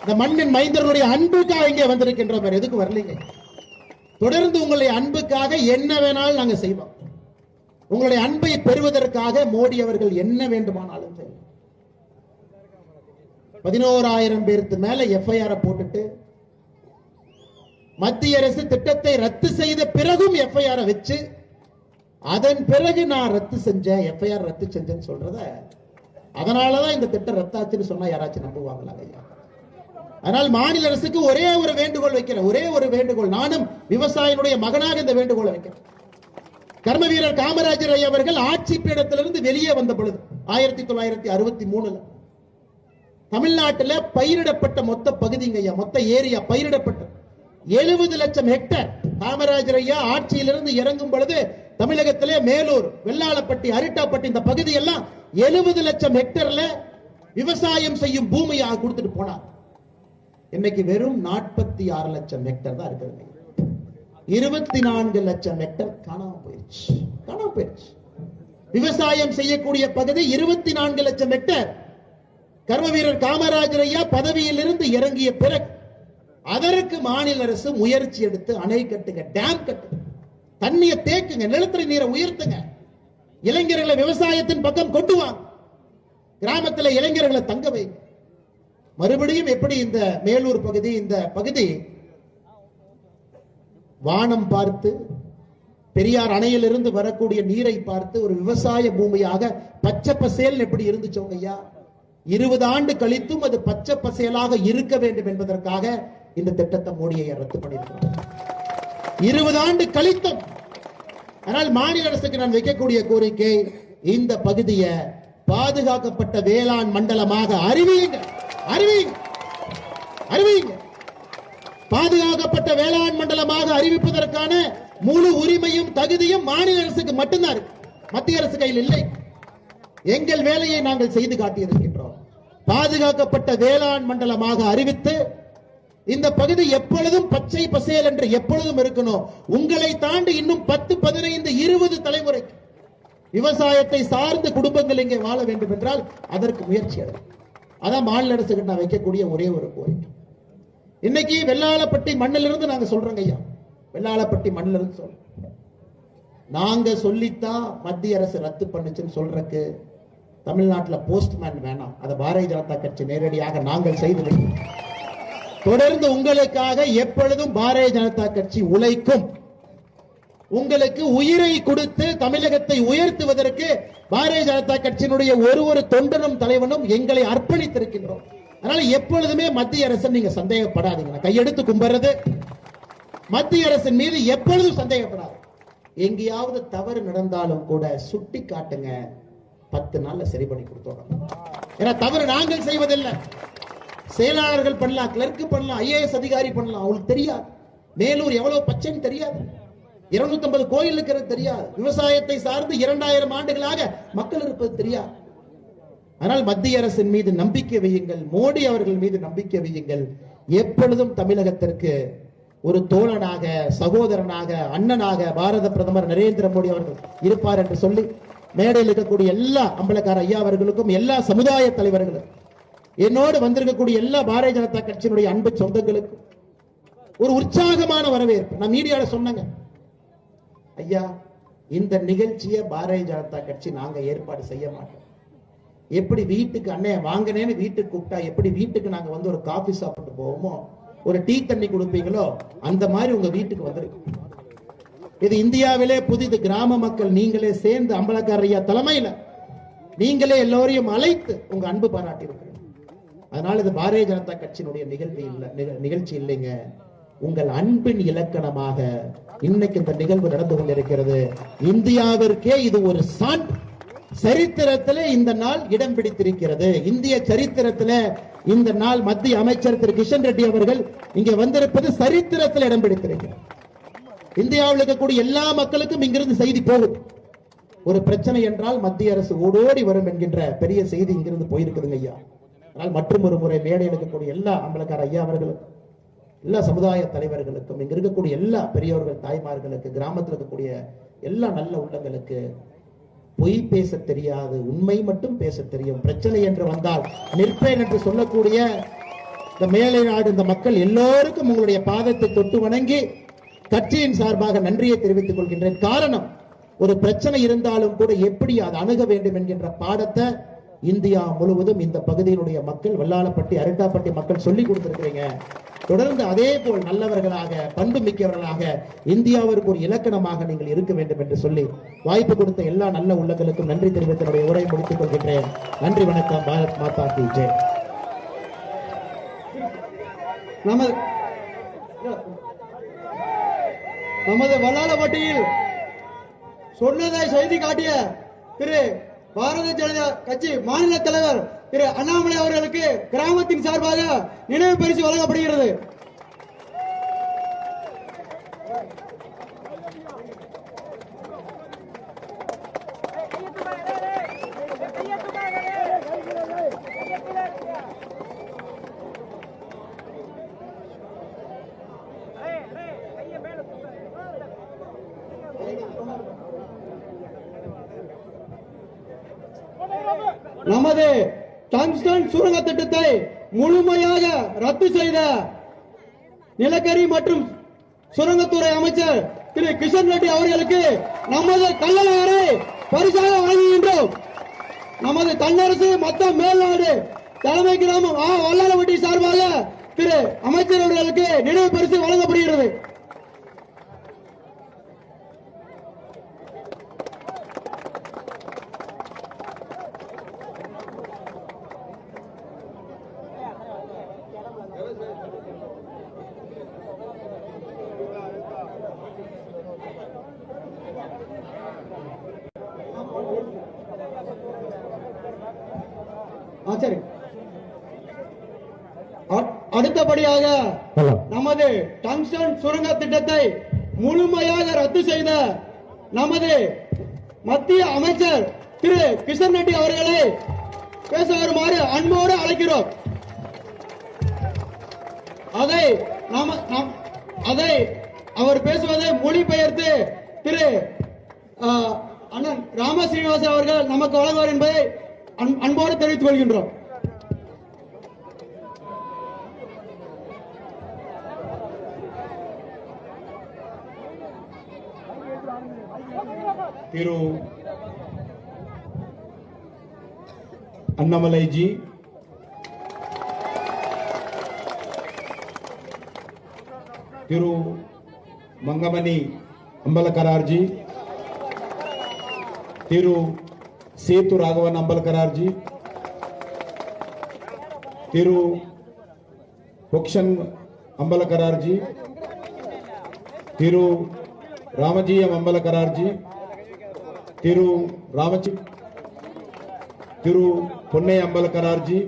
இந்த மண்ணின் மைந்தர்களுடைய அன்புக்காக இங்கே வந்திருக்கின்றோம். வேற எதுக்கு வரலீங்க. தொடர்ந்து உங்களுடைய அன்புக்காக என்ன வேணாலும் நாங்க செய்வோம். உங்களுடைய அன்பை பெறுவதற்காக மோடி அவர்கள் என்ன வேண்டுமானாலும் செய்யும். 11,000 பேருக்கு மேல எஃப்ஐஆர் போட்டுட்டு மத்திய அரசு திட்டத்தை ரத்து செய்த பிறகும் எஃப்ஐஆர் வச்சு, அதன் பிறகு நான் ரத்து செஞ்சேன், எஃப்ஐஆர் ரத்து செஞ்சேன்னு சொல்றத, அதனாலதான் இந்த திட்டம் ரத்தாச்சுன்னு சொன்னா யாராச்சும் நம்புவாங்களா ஐயா? அதனால் மாநில அரசுக்கு ஒரே ஒரு வேண்டுகோள் வைக்கிறேன், ஒரே ஒரு வேண்டுகோள். நானும் விவசாயினுடைய மகனாக இந்த வேண்டுகோளை வைக்கிறேன். கர்ம வீரர் காமராஜர் ஐயா அவர்கள் ஆட்சி பீடத்திலிருந்து வெளியே வந்த பொழுது 1963 தமிழ்நாட்டில் பயிரிடப்பட்ட மொத்த பகுதிங்க ஐயா, மொத்த ஏரியா பயிரிடப்பட்ட 70 லட்சம் ஹெக்டேர். காமராஜர் ஐயா ஆட்சியிலிருந்து இறங்கும் பொழுது தமிழகத்திலே மேலூர், வெள்ளாளப்பட்டி, அரிட்டாப்பட்டி இந்த பகுதி எல்லாம் 70 லட்சம் ஹெக்டேர்ல விவசாயம் செய்யும் பூமியாக கொடுத்துட்டு போனார். இன்னைக்கு வெறும் 46 லட்சம் ஹெக்டேர் தான் இருக்குது. 24 லட்சம் ஹெக்டேர் காணாம போயிடுச்சு. விவசாயம் செய்யக்கூடிய பகுதி 24 லட்சம் ஹெக்டேர். கர்ம வீரர் காமராஜர் ஐயா பதவியிலிருந்து இறங்கிய பிறகு அதற்கு மாநில அரசு முயற்சி எடுத்து அணை கட்டுங்க, டேம் கட்டுங்க, தண்ணியை தேக்குங்க, நிலத்தடி நீரை உயர்த்துங்க, இளைஞர்களை விவசாயத்தின் பக்கம் கொண்டு வாங்க, கிராமத்தில் இளைஞர்களை தங்க வைங்க. மறுபடியும் எப்படி இந்த மேலூர் பகுதி, இந்த பகுதி வானம் பார்த்து பெரியார் அணையிலிருந்து வரக்கூடிய நீரை பார்த்து ஒரு விவசாய பூமியாக பச்சை பசேல் எப்படி இருந்துச்சோங்க ஐயா. 20 ஆண்டு கழித்தும் அது பச்சை பசேலாக இருக்க வேண்டும் என்பதற்காக இந்த திட்டத்தை மோடியை ரத்து பண்ணியிருக்கிறார். 20 ஆண்டு கழித்தும். ஆனால் மாநில அரசுக்கு நான் வைக்கக்கூடிய கோரிக்கை, இந்த பகுதியை பாதுகாக்கப்பட்ட வேளாண் மண்டலமாக அறிவியுங்க. பாதுகாக்கப்பட்ட வேளாண் மண்டலமாக அறிவிப்பதற்கான முழு உரிமையும் தகுதியும் மாநில அரசுக்கு மட்டும்தான் இருக்கு, மத்திய அரசு கையில் இல்லை. எங்கள் வேலையை நாங்கள் செய்து காட்டியிருக்கின்றோம். பாதுகாக்கப்பட்ட வேளாண் மண்டலமாக அறிவித்து இந்த பகுதி எப்பொழுதும் பச்சை பசேல் என்று எப்பொழுதும் இருக்கணும். உங்களை தாண்டி இன்னும் 10, 15, 20 தலைமுறைக்கு விவசாயத்தை சார்ந்த குடும்பங்கள் இங்கே வாழ வேண்டும் என்றால் அதற்கு முயற்சி எடுக்கும். அதான் மாநில அரசுக்கு நான் வைக்கக்கூடிய ஒரே ஒரு கோரிக்கை. இன்னைக்கு வெள்ளாளப்பட்டி மண்ணிலிருந்து நாங்க சொல்றோங்க ஐயா, வெள்ளாளப்பட்டி மண்ணிலிருந்து சொல்றோம். நாங்க சொல்லித்தான் மத்திய அரசு ரத்து பண்ணுச்சுன்னு சொல்றதுக்கு தமிழ்நாட்டில் போஸ்ட்மேன் வேணாம். அதை பாரதிய ஜனதா கட்சி நேரடியாக நாங்கள் செய்து தொடர்ந்து உங்களுக்காக எப்பொழுதும் பாரதிய ஜனதா கட்சி உழைக்கும். உங்களுக்கு உயிரை கொடுத்து தமிழகத்தை உயர்த்துவதற்கு பாரதிய ஜனதா கட்சியினுடைய ஒரு தொண்டனும் தலைவனும் எங்களை அர்ப்பணித்திருக்கின்றோம். அதனால எப்பொழுதுமே மத்திய அரசு நீங்க சந்தேகப்படாதீங்க. கையெடுத்து கும்பிடுறது மத்திய அரசின் மீது எப்பொழுதும் சந்தேகப்படாது. எங்கேயாவது தவறு நடந்தாலும் கூட சுட்டி காட்டுங்க, 10 நாள்ல சரி பண்ணி கொடுத்தோம். ஏன்னா தவறு நாங்கள் செய்வதில்லை, செயலாளர்கள் பண்ணலாம், கிளர்க்கு பண்ணலாம், IAS அதிகாரி பண்ணலாம். அவங்களுக்கு தெரியாது மேலூர் எவ்வளவு பச்சைன்னு தெரியாது, 250 கோயில் இருக்கிறது தெரியாது, விவசாயத்தை சார்ந்து 2000 ஆண்டுகளாக மக்கள் இருப்பது தெரியாது. ஆனால் மத்திய அரசின் மீது நம்பிக்கை வையுங்கள், மோடி அவர்கள் மீது நம்பிக்கை வையுங்கள். எப்பொழுதும் தமிழகத்திற்கு ஒரு தோழனாக, சகோதரனாக, அண்ணனாக பாரத பிரதமர் நரேந்திர மோடி அவர்கள் இருப்பார் என்று சொல்லி மேடையில் இருக்கக்கூடிய எல்லா அம்பலக்கார ஐயா அவர்களுக்கும், எல்லா சமுதாய தலைவர்களுக்கும், என்னோடு வந்திருக்கக்கூடிய எல்லா பாரதிய ஜனதா கட்சியினுடைய அன்பு சொந்தங்களுக்கும் ஒரு உற்சாகமான வரவேற்பு. நான் மீடியாவில் சொன்னேங்க ஐயா, இந்த நிகழ்ச்சியை பாரதிய ஜனதா கட்சி நாங்க ஏற்பாடு செய்ய மாட்டோம். எப்படி வீட்டுக்கு அண்ணே வாங்கினேன்னு வீட்டுக்கு கூப்பிட்டா எப்படி வீட்டுக்கு நாங்க வந்து ஒரு காபி சாப்பிட்டு போவோமோ, ஒரு டீ தண்ணி கொடுப்பீங்களோ, அந்த மாதிரி உங்க வீட்டுக்கு வந்திருக்கு. இது இந்தியாவிலே புதிது. கிராம மக்கள் நீங்களே சேர்ந்து அம்பலக்காரர் ஐயா தலைமையில நீங்களே எல்லோரையும் அழைத்து உங்க அன்பு பாராட்டி இருக்கிறீங்க. அதனால இது பாரதிய ஜனதா கட்சியினுடைய நிகழ்ச்சி இல்லைங்க. உங்கள் அன்பின் இலக்கணமாக இன்னைக்கு இந்த நிகழ்வு நடந்து கொண்டிருக்கிறது. இந்தியாவிற்கே இது ஒரு சான்று. சரித்திரத்திலே இந்த நாள் இடம் பிடித்திருக்கிறது. இந்திய சரித்திரத்திலே இந்த நாள் மத்திய அமைச்சர் திரு கிஷன் ரெட்டி அவர்கள் இங்கே வந்திருப்பது சரித்திரத்தில் இடம் பிடித்திருக்கிறது. இந்தியாவில் இருக்கக்கூடிய எல்லா மக்களுக்கும் இங்கிருந்து செய்தி போகும். ஒரு பிரச்சனை என்றால் மத்திய அரசு ஓடோடி வரும் என்கின்ற பெரிய செய்தி இங்கிருந்து போயிருக்குதுங்க ஐயா. ஆனால் மற்றும் ஒரு முறை மேடையில் இருக்கக்கூடிய எல்லா அம்பலக்கார ஐயா அவர்களுக்கும், எல்லா சமுதாய தலைவர்களுக்கும், இங்க இருக்கக்கூடிய எல்லா பெரியவர்கள் தாய்மார்களுக்கு, கிராமத்தில் இருக்கக்கூடிய எல்லா நல்ல உள்ளங்களுக்கு பொய் பேச தெரியாது, உண்மை மட்டும் பேச தெரியும். பிரச்சனை என்று வந்தால் நிற்பேன் என்று சொல்லக்கூடிய இந்த மேலை நாடு இந்த மக்கள் எல்லோருக்கும் உங்களுடைய பாதத்தை தொட்டு வணங்கி கட்சியின் சார்பாக நன்றியை தெரிவித்துக் கொள்கின்றேன். காரணம், ஒரு பிரச்சனை இருந்தாலும் கூட எப்படி அதை அணுக வேண்டும் என்கின்ற பாடத்தை இந்தியா முழுவதும் இந்த பகுதியினுடைய மக்கள், வல்லாளப்பட்டி அரட்டாப்பட்டி மக்கள் சொல்லிக் கொடுத்திருக்கிறீங்க. தொடர்ந்து அதே போல் நல்லவர்களாக, பண்பு மிக்கவர்களாக, இந்தியாவிற்கு ஒரு இலக்கணமாக நீங்கள் இருக்க வேண்டும் என்று சொல்லி வாய்ப்பு கொடுத்த எல்லா நல்ல உள்ளங்களுக்கும் நன்றி தெரிவித்தனுடைய உரை முடித்துக் கொள்கின்றேன். நன்றி, வணக்கம். பாரத் மாதா கி ஜெய். நமது வல்லாளப்பட்டியில் சொன்னதை செய்தி காட்டிய திரு பாரதிய ஜனதா கட்சி மாநில தலைவர் திரு அண்ணாமலை அவர்களுக்கு கிராமத்தின் சார்பாக நினைவு பரிசு வழங்கப்படுகிறது. நமது டங்ஸ்டன் சுரங்க திட்டத்தை முழுமையாக ரத்து செய்த நிலக்கரி மற்றும் சுரங்கத்துறை அமைச்சர் திரு கிஷன் ரெட்டி அவர்களுக்கு நமது கல்லணையரை பரிசாக வழங்குகின்றோம். நமது தன்னரசு மொத்த மேல்நாடு தலைமை கிராமம் வல்லாளப்பட்டி சார்பாக திரு அமைச்சர் அவர்களுக்கு நினைவு பரிசு வழங்கப்படுகிறது. சரி, அடுத்தபடியாக நமது டங்ஸ்டன் சுரங்க திட்டத்தை முழுமையாக ரத்து செய்த நமது மத்திய அமைச்சர் திரு கிஷன் ரெட்டி அவர்களை பேச வருமாறு அன்போடு அழைக்கிறோம். அதை அவர் பேசுவதை மொழிபெயர்த்து திரு அண்ணன் ராம சீனிவாசன் அவர்கள் நமக்கு வழங்குவார் என்பதை அன்போடு தெரிவித்துக் கொள்கின்றோம். திரு अन्नामलाई जी, तिरु मंगमनी अंबलकरार जी, तिरु सेतु राघवन अंबलकरार जी, तिरु भुक्षण अंबलकरार जी, तिरु रामजी अंबलकरार जी, तिरु रामजी, तिरु पुन्ने अंबलकरार जी,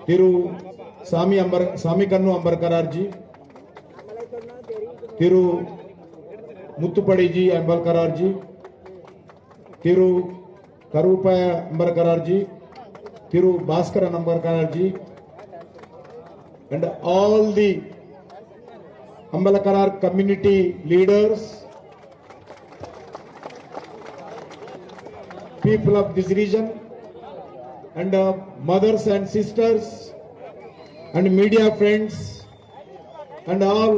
तिरु स्वामी कन्नु अंबलकरार जी, तिरु मुत्तुपड़ी जी अंबलकरार जी, तिरु करूपाय अंबलकरार जी, तिरु भास्करन अंबलकरार जी, and all the Ambalakarar community leaders, people of this region, and mothers and sisters and media friends and all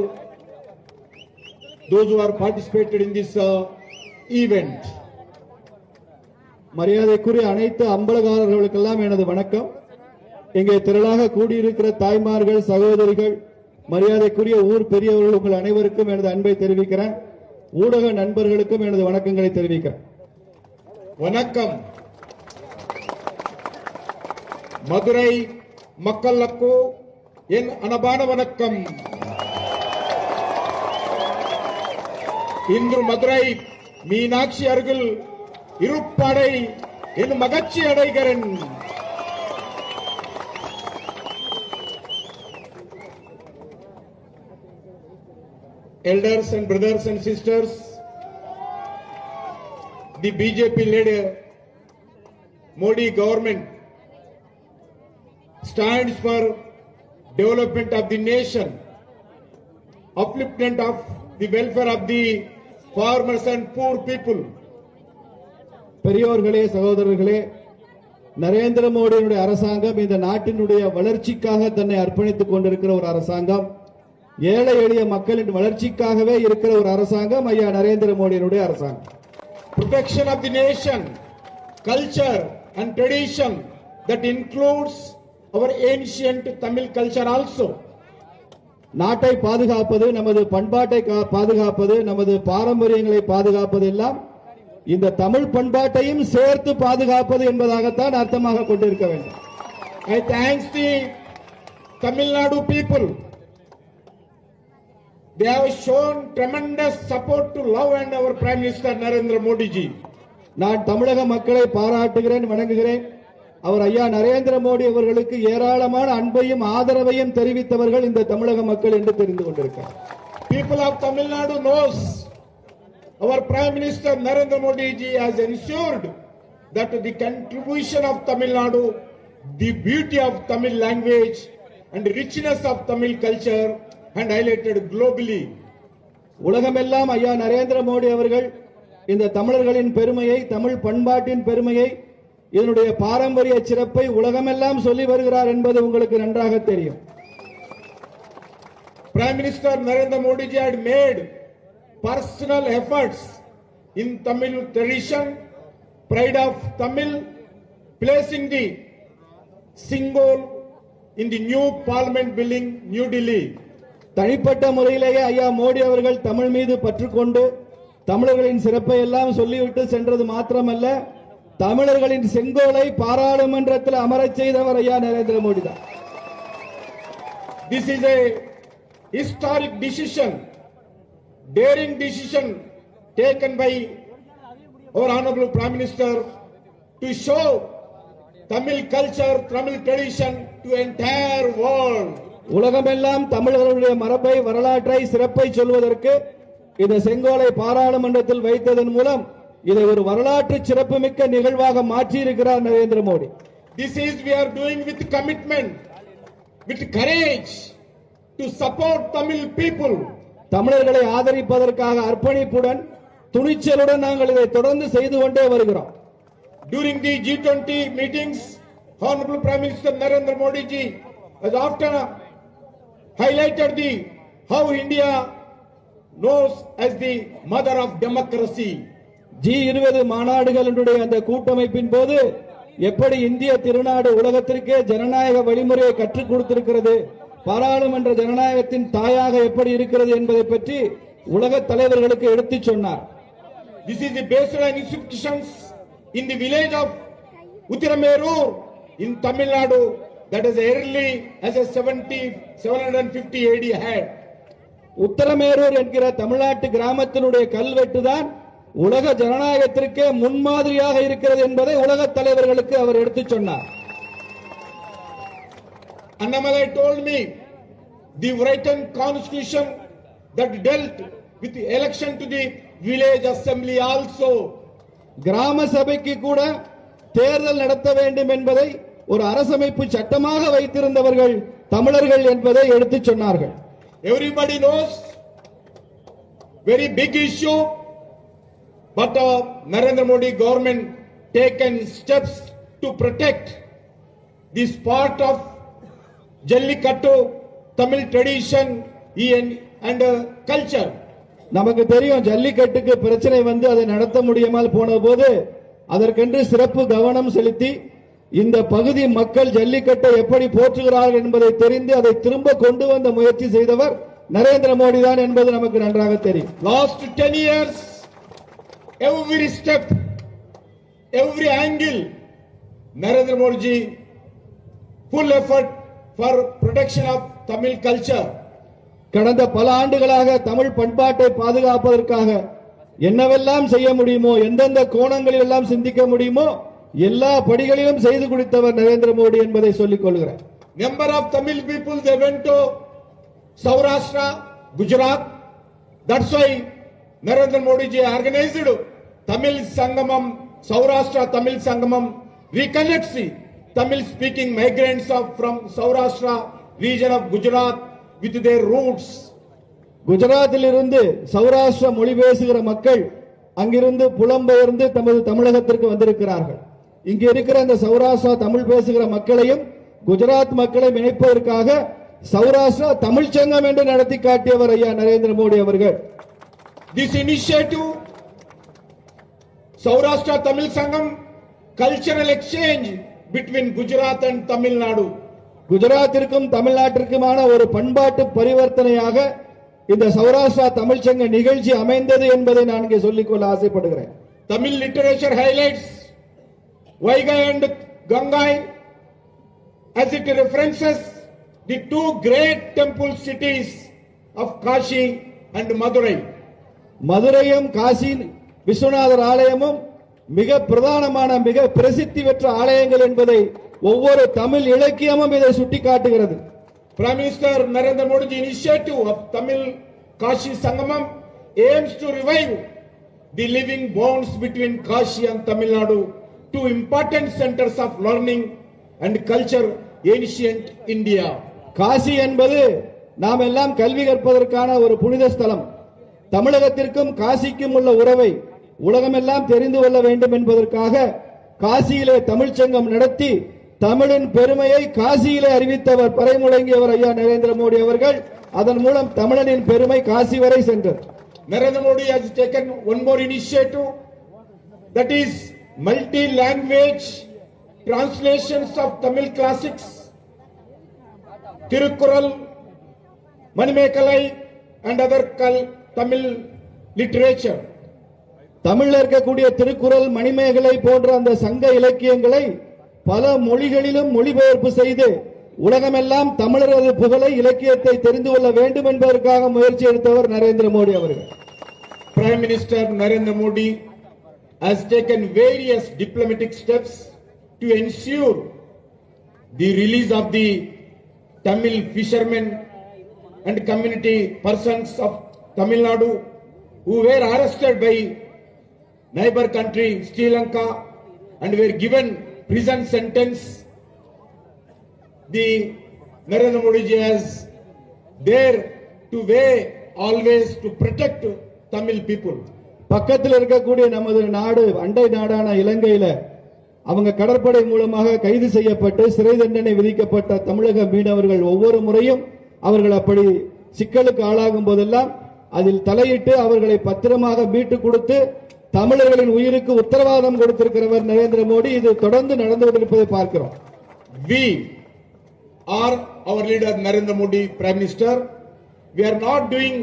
those who are participated in this event. மரியாதைக்குரிய அனைத்து அம்பலகாரர்களுக்கெல்லாம் எனது வணக்கம். இங்கே திரளாக கூடியிருக்கிற தாய்மார்கள், சகோதரிகள், மரியாதைக்குரிய ஊர் பெரியவர்கள், உங்கள் அனைவருக்கும் எனது அன்பை தெரிவிக்கிறேன். ஊடக நண்பர்களுக்கும் எனது வணக்கங்களை தெரிவிக்கிறேன். வணக்கம். மதுரை மக்களுக்கு என் அன்பான வணக்கம். இன்று மதுரை மீனாட்சி அருகில் இருப்படை என் மகிழ்ச்சி அடைகிறேன். Elders and brothers and sisters, the BJP-led Modi government stands for development of the nation, upliftment of the welfare of the farmers and poor people. பெரியோர்களே, சகோதரர்களே, நரேந்திர மோடியினுடைய அரசாங்கம் இந்த நாட்டினுடைய வளர்ச்சிக்காக தன்னை அர்ப்பணித்துக் கொண்டிருக்கிற ஒரு அரசாங்கம். ஏழை எளிய மக்களின் வளர்ச்சிக்காகவே இருக்கிற ஒரு அரசாங்கம் ஐயா நரேந்திர மோடியினுடைய அரசாங்கம். Protection of the nation, culture and tradition, that includes our ancient Tamil culture also. நாட்டை பாதுகாப்பது, நமது பண்பாட்டை பாதுகாப்பது, நமது பாரம்பரியங்களை பாதுகாப்பது எல்லாம் இந்த தமிழ் பண்பாட்டையும் சேர்த்து பாதுகாப்பது என்பதாகத்தான் அர்த்தமாக கொண்டிருக்க வேண்டும். I thank the Tamil Nadu people. They have shown tremendous support to love and our Prime Minister Narendra Modi ji. நான் தமிழக மக்களை பாராட்டுகிறேன், வணங்குகிறேன். அவர் ஐயா நரேந்திர மோடி அவர்களுக்கு ஏராளமான அன்பையும் ஆதரவையும் தெரிவித்தவர்கள் இந்த தமிழக மக்கள் என்று தெரிந்து கொண்டிருக்கிறார். People of Tamil Nadu knows our Prime Minister Narendra Modi ji has ensured that the contribution of Tamil Nadu, the beauty of Tamil language and richness of Tamil culture and highlighted globally. உலகமெல்லாம் ஐயா நரேந்திர மோடி அவர்கள் இந்த தமிழர்களின் பெருமையை, தமிழ் பண்பாட்டின் பெருமையை, இதனுடைய பாரம்பரிய சிறப்பை உலகமெல்லாம் சொல்லி வருகிறார் என்பது உங்களுக்கு நன்றாக தெரியும். Prime Minister Narendra Modi ji had made personal efforts in Tamil tradition, pride of Tamil, placing the symbol in the new parliament building, New Delhi. தனிப்பட்ட முறையிலேயே ஐயா மோடி அவர்கள் தமிழ் மீது பற்றுக்கொண்டு தமிழர்களின் சிறப்பை எல்லாம் சொல்லிவிட்டு சென்றது மாத்திரமல்ல, தமிழர்களின் செங்கோலை பாராளுமன்றத்தில் அமரச் செய்தவர் ஐயா நரேந்திர மோடி தான். This is a historic decision, daring decision taken by our Honorable Prime Minister to show Tamil culture, Tamil tradition to entire world. உலகமெல்லாம் தமிழர்களுடைய மரபை, வரலாற்றை, சிறப்பை சொல்வதற்கு இந்த செங்கோலை பாராளுமன்றத்தில் வைத்ததன் மூலம் இதை ஒரு வரலாற்று சிறப்புமிக்க நிகழ்வாக மாற்றி இருக்கிறார் Narendra Modi. This is we are doing with commitment, with courage to support Tamil people. தமிழர்களை ஆதரிப்பதற்காக அர்ப்பணிப்புடன், துணிச்சலுடன் நாங்கள் இதை தொடர்ந்து செய்து கொண்டே வருகிறோம். During the G20 meetings, Honorable Prime Minister Narendra Modi ji has often highlighted how India knows as the mother of democracy. G20 மாநாடுகளுடைய அந்த கூட்டமைப்பின் போது எப்படி இந்திய திருநாடு உலகத்திற்கே ஜனநாயக வழிமுறையை கற்றுக் கொடுத்திருக்கிறது, பாராளுமன்ற ஜனநாயகத்தின் தாயாக எப்படி இருக்கிறது என்பதை பற்றி உலக தலைவர்களுக்கு எடுத்துச் சொன்னார். This is the baseline institutions in the village of Uttiramerur in Tamil Nadu, that is early as a 750 AD had. Uthiramerur என்கிற தமிழ்நாட்டு கிராமத்தினுடைய கல்வெட்டு தான் உலக ஜனநாயகத்திற்கே முன்மாதிரியாக இருக்கிறது என்பதை உலக தலைவர்களுக்கு அவர் எடுத்துச் சொன்னார். Annamalai told me the written constitution that dealt with the election to the village assembly also. கிராம சபைக்கு கூட தேர்தல் நடத்த வேண்டும் என்பதை ஒரு அரசமைப்பு சட்டமாக வைத்திருந்தவர்கள் தமிழர்கள் என்பதை எடுத்துச் சொன்னார்கள். Everybody knows, very big issue, but Narendra Modi government taken steps to protect this part of Jallikattu, Tamil tradition and culture. நமக்கு தெரியும் ஜல்லிக்கட்டுக்கு பிரச்சனை வந்து அதை நடத்த முடியாமல் போன போது அதற்கென்று சிறப்பு கவனம் செலுத்தி இந்த பகுதி மக்கள் ஜல்லிக்கட்டை எப்படி போற்றுகிறார்கள் என்பதை தெரிந்து அதை திரும்ப கொண்டு வந்த முயற்சி செய்தவர் நரேந்திர மோடி தான் என்பது நமக்கு நன்றாக தெரியும். Last 10 years, every step, every angle, Narendra Modi ji, full effort for protection of Tamil culture. கடந்த பல ஆண்டுகளாக தமிழ் பண்பாட்டை பாதுகாப்பதற்காக என்னவெல்லாம் செய்ய முடியுமோ, எந்தெந்த கோணங்களில் எல்லாம் சிந்திக்க முடியுமோ எல்லா படிகளிலும் செய்து கொடுத்தவர் நரேந்திர மோடி என்பதை சொல்லிக் கொள்கிறேன். Number of Tamil people, they went to Saurashtra, Gujarat. That's why Narendra Modi ji organized Tamil Sangamam, Saurashtra Tamil Sangamam, reconnects Tamil speaking migrants from Saurashtra region of Gujarat with their roots. குஜராத்தில் இருந்து சௌராஷ்டிரா மொழி பேசுகிற மக்கள் அங்கிருந்து புலம்பெயர்ந்து தமது தமிழகத்திற்கு வந்திருக்கிறார்கள். இங்கு இருக்கிற அந்த சௌராஷ்டிரா தமிழ் பேசுகிற மக்களையும் குஜராத் மக்களையும் இணைப்பதற்காக சௌராஷ்டிரா தமிழ் சங்கம் என்று நடத்தி காட்டியவர் ஐயா நரேந்திர மோடி அவர்கள். This initiative, Saurashtra Tamil Sangam, cultural exchange between Gujarat and Tamil Nadu. குஜராத்திற்கும் தமிழ்நாட்டிற்குமான ஒரு பண்பாட்டு பரிவர்த்தனையாக இந்த சௌராஷ்டிரா தமிழ் சங்க நிகழ்ச்சி அமைந்தது என்பதை நான் இங்கே சொல்லிக்கொள்ள ஆசைப்படுகிறேன். Tamil literature highlights Vaigai and Gangai as it references the two great temple cities of Kashi and Madurai. மதுரையும் Kashi Viswanathar ஆலயமும் மிக பிரதானமான மிக பிரசித்தி பெற்ற ஆலயங்கள் என்பதை ஒவ்வொரு தமிழ் இலக்கியமும் இதை சுட்டிக்காட்டுகிறது. Prime Minister Narendra Modi initiative of Tamil Kashi Sangamam aims to revive the living bonds between Kashi and Tamil Nadu, two important centers of learning and culture ancient India. Kashi என்பது நாம் எல்லாம் கல்வி கற்பதற்கான ஒரு புனித ஸ்தலம். தமிழகத்திற்கும் காசிக்கும் உள்ள உறவை உலகமெல்லாம் தெரிந்து கொள்ள வேண்டும் என்பதற்காக காசியிலே தமிழ்ச்சங்கம் நடத்தி தமிழின் பெருமையை காசியிலே அறிவித்தவர் பறைமுழங்கியவர் ஐயா நரேந்திர மோடி அவர்கள். அதன் மூலம் தமிழனின் பெருமை காசி வரை சென்றது. Narendra Modi has taken one more initiative, that is multi-language translations of Tamil classics, Tirukkural, Manimekalai and other Tamil literature. தமிழ்ல இருக்கக்கூடிய திருக்குறள், மணிமேகலை போன்ற அந்த சங்க இலக்கியங்களை பல மொழிகளிலும் மொழிபெயர்ப்பு செய்து உலகமெல்லாம் தமிழரது புகழை இலக்கியத்தை தெரிந்து கொள்ள வேண்டும் என்பதற்காக முயற்சி எடுத்தவர் நரேந்திர மோடி அவர்கள். Prime Minister Narendra Modi has taken various diplomatic steps to ensure the release of the Tamil fishermen and community persons of Tamil Nadu who were arrested by neighbor country Sri Lanka and were given prison sentence. The Narendra Modi ji has there to way always to protect Tamil people. பக்கத்தில் இருக்கக்கூடிய நமது நாடு, அண்டை நாடான இலங்கையில அவங்க கடற்படை மூலமாக கைது செய்யப்பட்டு சிறை தண்டனை விதிக்கப்பட்ட தமிழக மீனவர்கள் ஒவ்வொரு முறையும் அவர்கள் அப்படி சிக்கலுக்கு ஆளாகும் போதெல்லாம் அதில் தலையிட்டு அவர்களை பத்திரமாக மீட்டு கொடுத்து தமிழர்களின் உயிருக்கு உத்தரவாதம் கொடுத்திருக்கிறவர் நரேந்திர மோடி. இது தொடர்ந்து நடந்து கொண்டிருப்பதை பார்க்கிறோம். We are our leader Narendra Modi, Prime Minister. We are not doing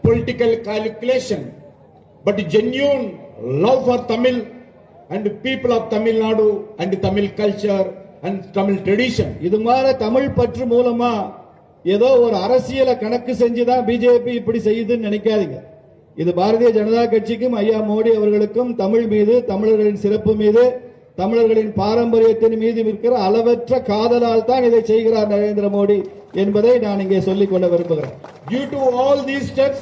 political calculation, but genuine love for Tamil and people of Tamil Nadu and Tamil culture and Tamil tradition. இது மாதிரி தமிழ் பற்று மூலமா ஏதோ ஒரு அரசியலை கணக்கு செஞ்சுதான் பிஜேபி இப்படி செய்யுதுன்னு நினைக்காதீங்க. இது பாரதிய ஜனதா கட்சிக்கும் ஐயா மோடி அவர்களுக்கும் தமிழ் மீது, தமிழர்களின் சிறப்பு மீது, தமிழர்களின் பாரம்பரியத்தின் மீது இருக்கிற அளவற்ற காதலால் தான் இதை செய்கிறார் நரேந்திர மோடி என்பதை நான் இங்கே சொல்லிக் கொள்ள விரும்புகிறேன். Due to all these steps,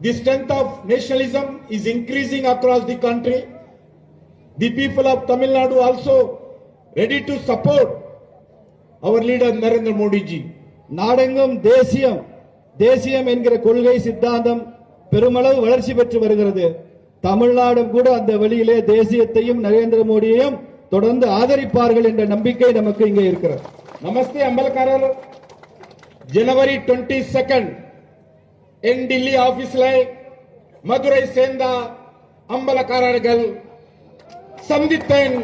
the strength of nationalism is increasing across the country. The people of Tamil Nadu also ready to support our leader Narendra Modi ji. நாடெங்கும் தேசியம் தேசியம் என்கிற கொள்கை சித்தாந்தம் பெருமளவு வளர்ச்சி பெற்று வருகிறது. தமிழ்நாடும் கூட அந்த வழியிலே தேசியத்தையும் நரேந்திர மோடியையும் தொடர்ந்து ஆதரிப்பார்கள் என்ற நம்பிக்கை நமக்கு இங்கே இருக்கிறது. Namaste Ambalakarar. January 22nd, என் டில்லி ஆபீஸ்ல மதுரை சேர்ந்த அம்பலக்காரர்கள் சந்தித்தேன்.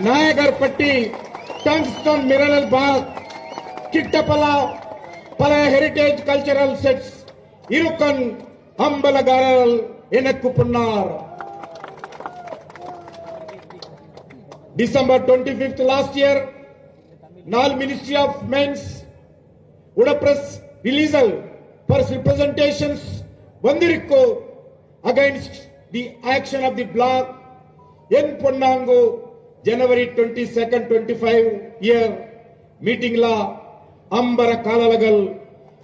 நாயகர்பட்டி டங்ஸ்டன் மினரல் பார்க் கிட்ட பல ஹெரிடேஜ் கல்ச்சரல் செட்ஸ் இருக்கன் அம்பலக்காரர்கள் எனக்கு சொன்னார். December 25th last year, Nal Ministry of Mines would a press release for representations Vandirikko against the action of the block in Ponnango, January 22nd, 25 year meeting law Ambara Kalalagal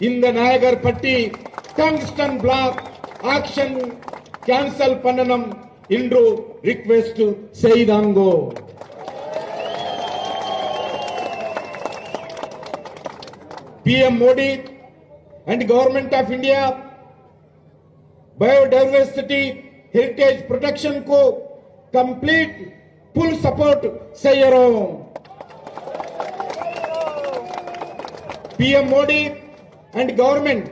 in the Nayagarpatti tungsten block action cancel Pannanam Indru request to Seidango. PM Modi and Government of India Biodiversity Heritage Protection को complete full support செய்யறோம். PM Modi and Government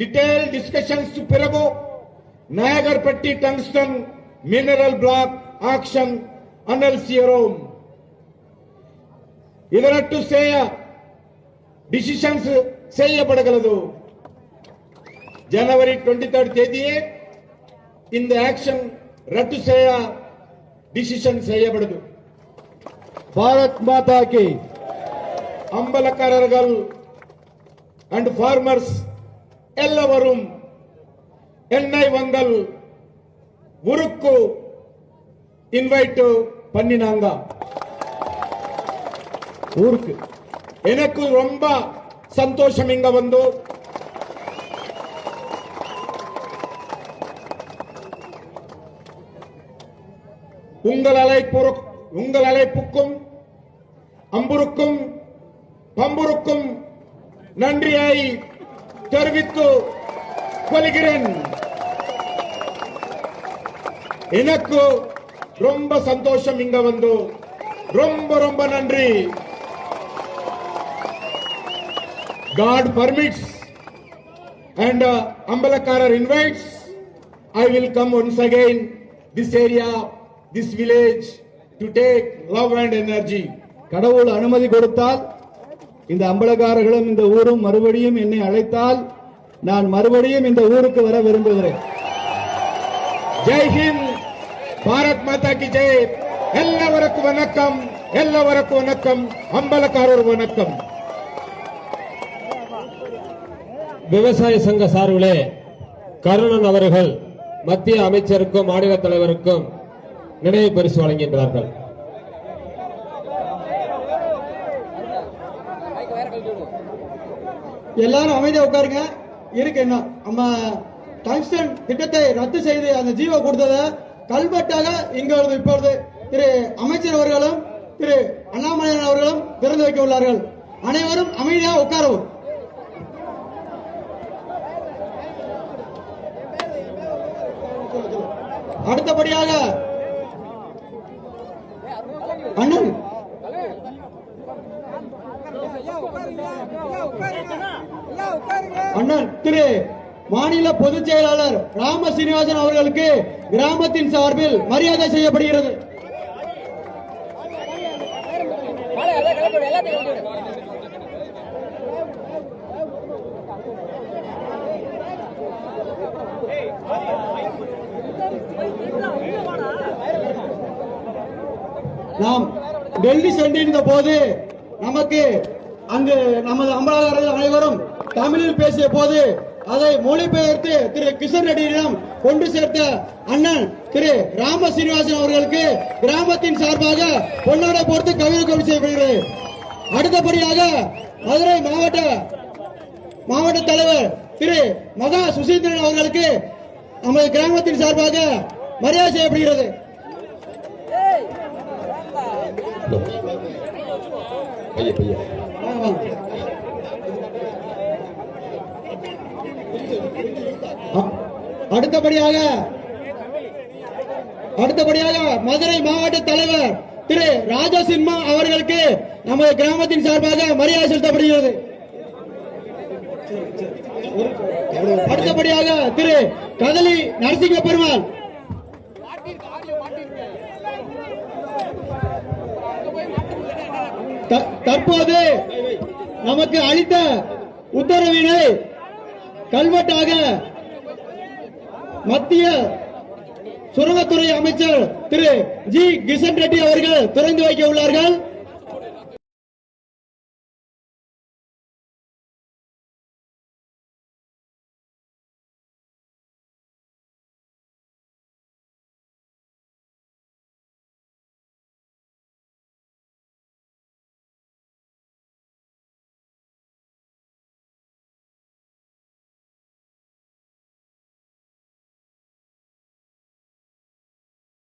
detailed discussions பிறகு நாயகர்பட்டி tungsten mineral block action annal செய்யறோம். இதற்கு செய்ய decisions செய்யப்படுகிறது. ஜனவரி 23 தேதியே இந்த action ரத்து செய்ய டிசிஷன் செய்யப்படுது. பாரத் மாதா கி. அம்பலக்காரர்கள் அண்ட் ஃபார்மர்ஸ் எல்லாரும் என்னை வந்தல் ஊருக்கு இன்வைட் பண்ணினாங்க. ஊருக்கு எனக்கு ரொம்ப சந்தோஷம். இங்க வந்து உங்கள் அழைப்புக்கும் அம்புருக்கும் பம்புருக்கும் நன்றியை தெரிவித்து கொள்கிறேன். எனக்கு ரொம்ப சந்தோஷம் இங்க வந்து. ரொம்ப ரொம்ப நன்றி. God permits and Ambalakarar invites, I will come once again this area, this village to take love and energy. கடவுள் அனுமதி கொடுத்தால் இந்த அம்பலக்காரர்களும் இந்த ஊரும் மறுபடியும் என்னை அழைத்தால் நான் மறுபடியும் இந்த ஊருக்கு வர விரும்புகிறேன். ஜெய் ஹிந்த், பாரத் மாதா கி ஜெய். எல்லாருக்கும் வணக்கம், எல்லாருக்கும் வணக்கம், அம்பலக்காரர் வணக்கம். விவசாய சங்க சார்பிலே கருணன் அவர்கள் மத்திய அமைச்சருக்கும் மாநில தலைவருக்கும் நினைவு பரிசு வழங்குகின்றார்கள். எல்லாரும் அமைதியா உட்காருங்க. இருக்கு என்ன நம்ம டங்ஸ்டன் திட்டத்தை ரத்து செய்து அந்த ஜீவோ கொடுத்ததை கல்வெட்டாக இங்கு இப்பொழுது திரு அமைச்சர் அவர்களும் திரு அண்ணாமலையார் அவர்களும் திறந்து வைக்க உள்ளார்கள். அனைவரும் அமைதியாக உட்காரவும். அடுத்தபடியாக அண்ணன் திரு மாநில பொதுச் செயலாளர் ராம சீனிவாசன் அவர்களுக்கு கிராமத்தின் சார்பில் மரியாதை செய்யப்படுகிறது. நாம் டெல்லி சென்றிருந்த போது நமக்கு அங்கு நமது அம்பலக்காரர்கள் அனைவரும் தமிழில் பேசிய போது அதை மொழிபெயர்த்து திரு கிஷன் ரெட்டியிடம் கொண்டு சேர்த்த அண்ணன் திரு ராம சீனிவாசன் அவர்களுக்கு கிராமத்தின் சார்பாக பொன்னாடை போர்த்து கௌரவம் செய்யப்படுகிறது. அடுத்தபடியாக மதுரை மாவட்ட தலைவர் திரு மகா சுசீந்திரன் அவர்களுக்கு நமது கிராமத்தின் சார்பாக மரியாதை செய்யப்படுகிறது. அடுத்தபடியாக மதுரை மாவட்ட தலைவர் திரு ராஜசிம்மா அவர்களுக்கு நமது கிராமத்தின் சார்பாக மரியாதை செலுத்தப்படுகிறது. அடுத்தபடியாக திரு கதலி நரசிங்க பெருமாள். தற்போது நமக்கு அளித்த உத்தரவினை கல்வெட்டாக மத்திய சுரங்கத்துறை அமைச்சர் திரு ஜி கிஷன் ரெட்டி அவர்கள் திறந்து வைக்க உள்ளார்கள்.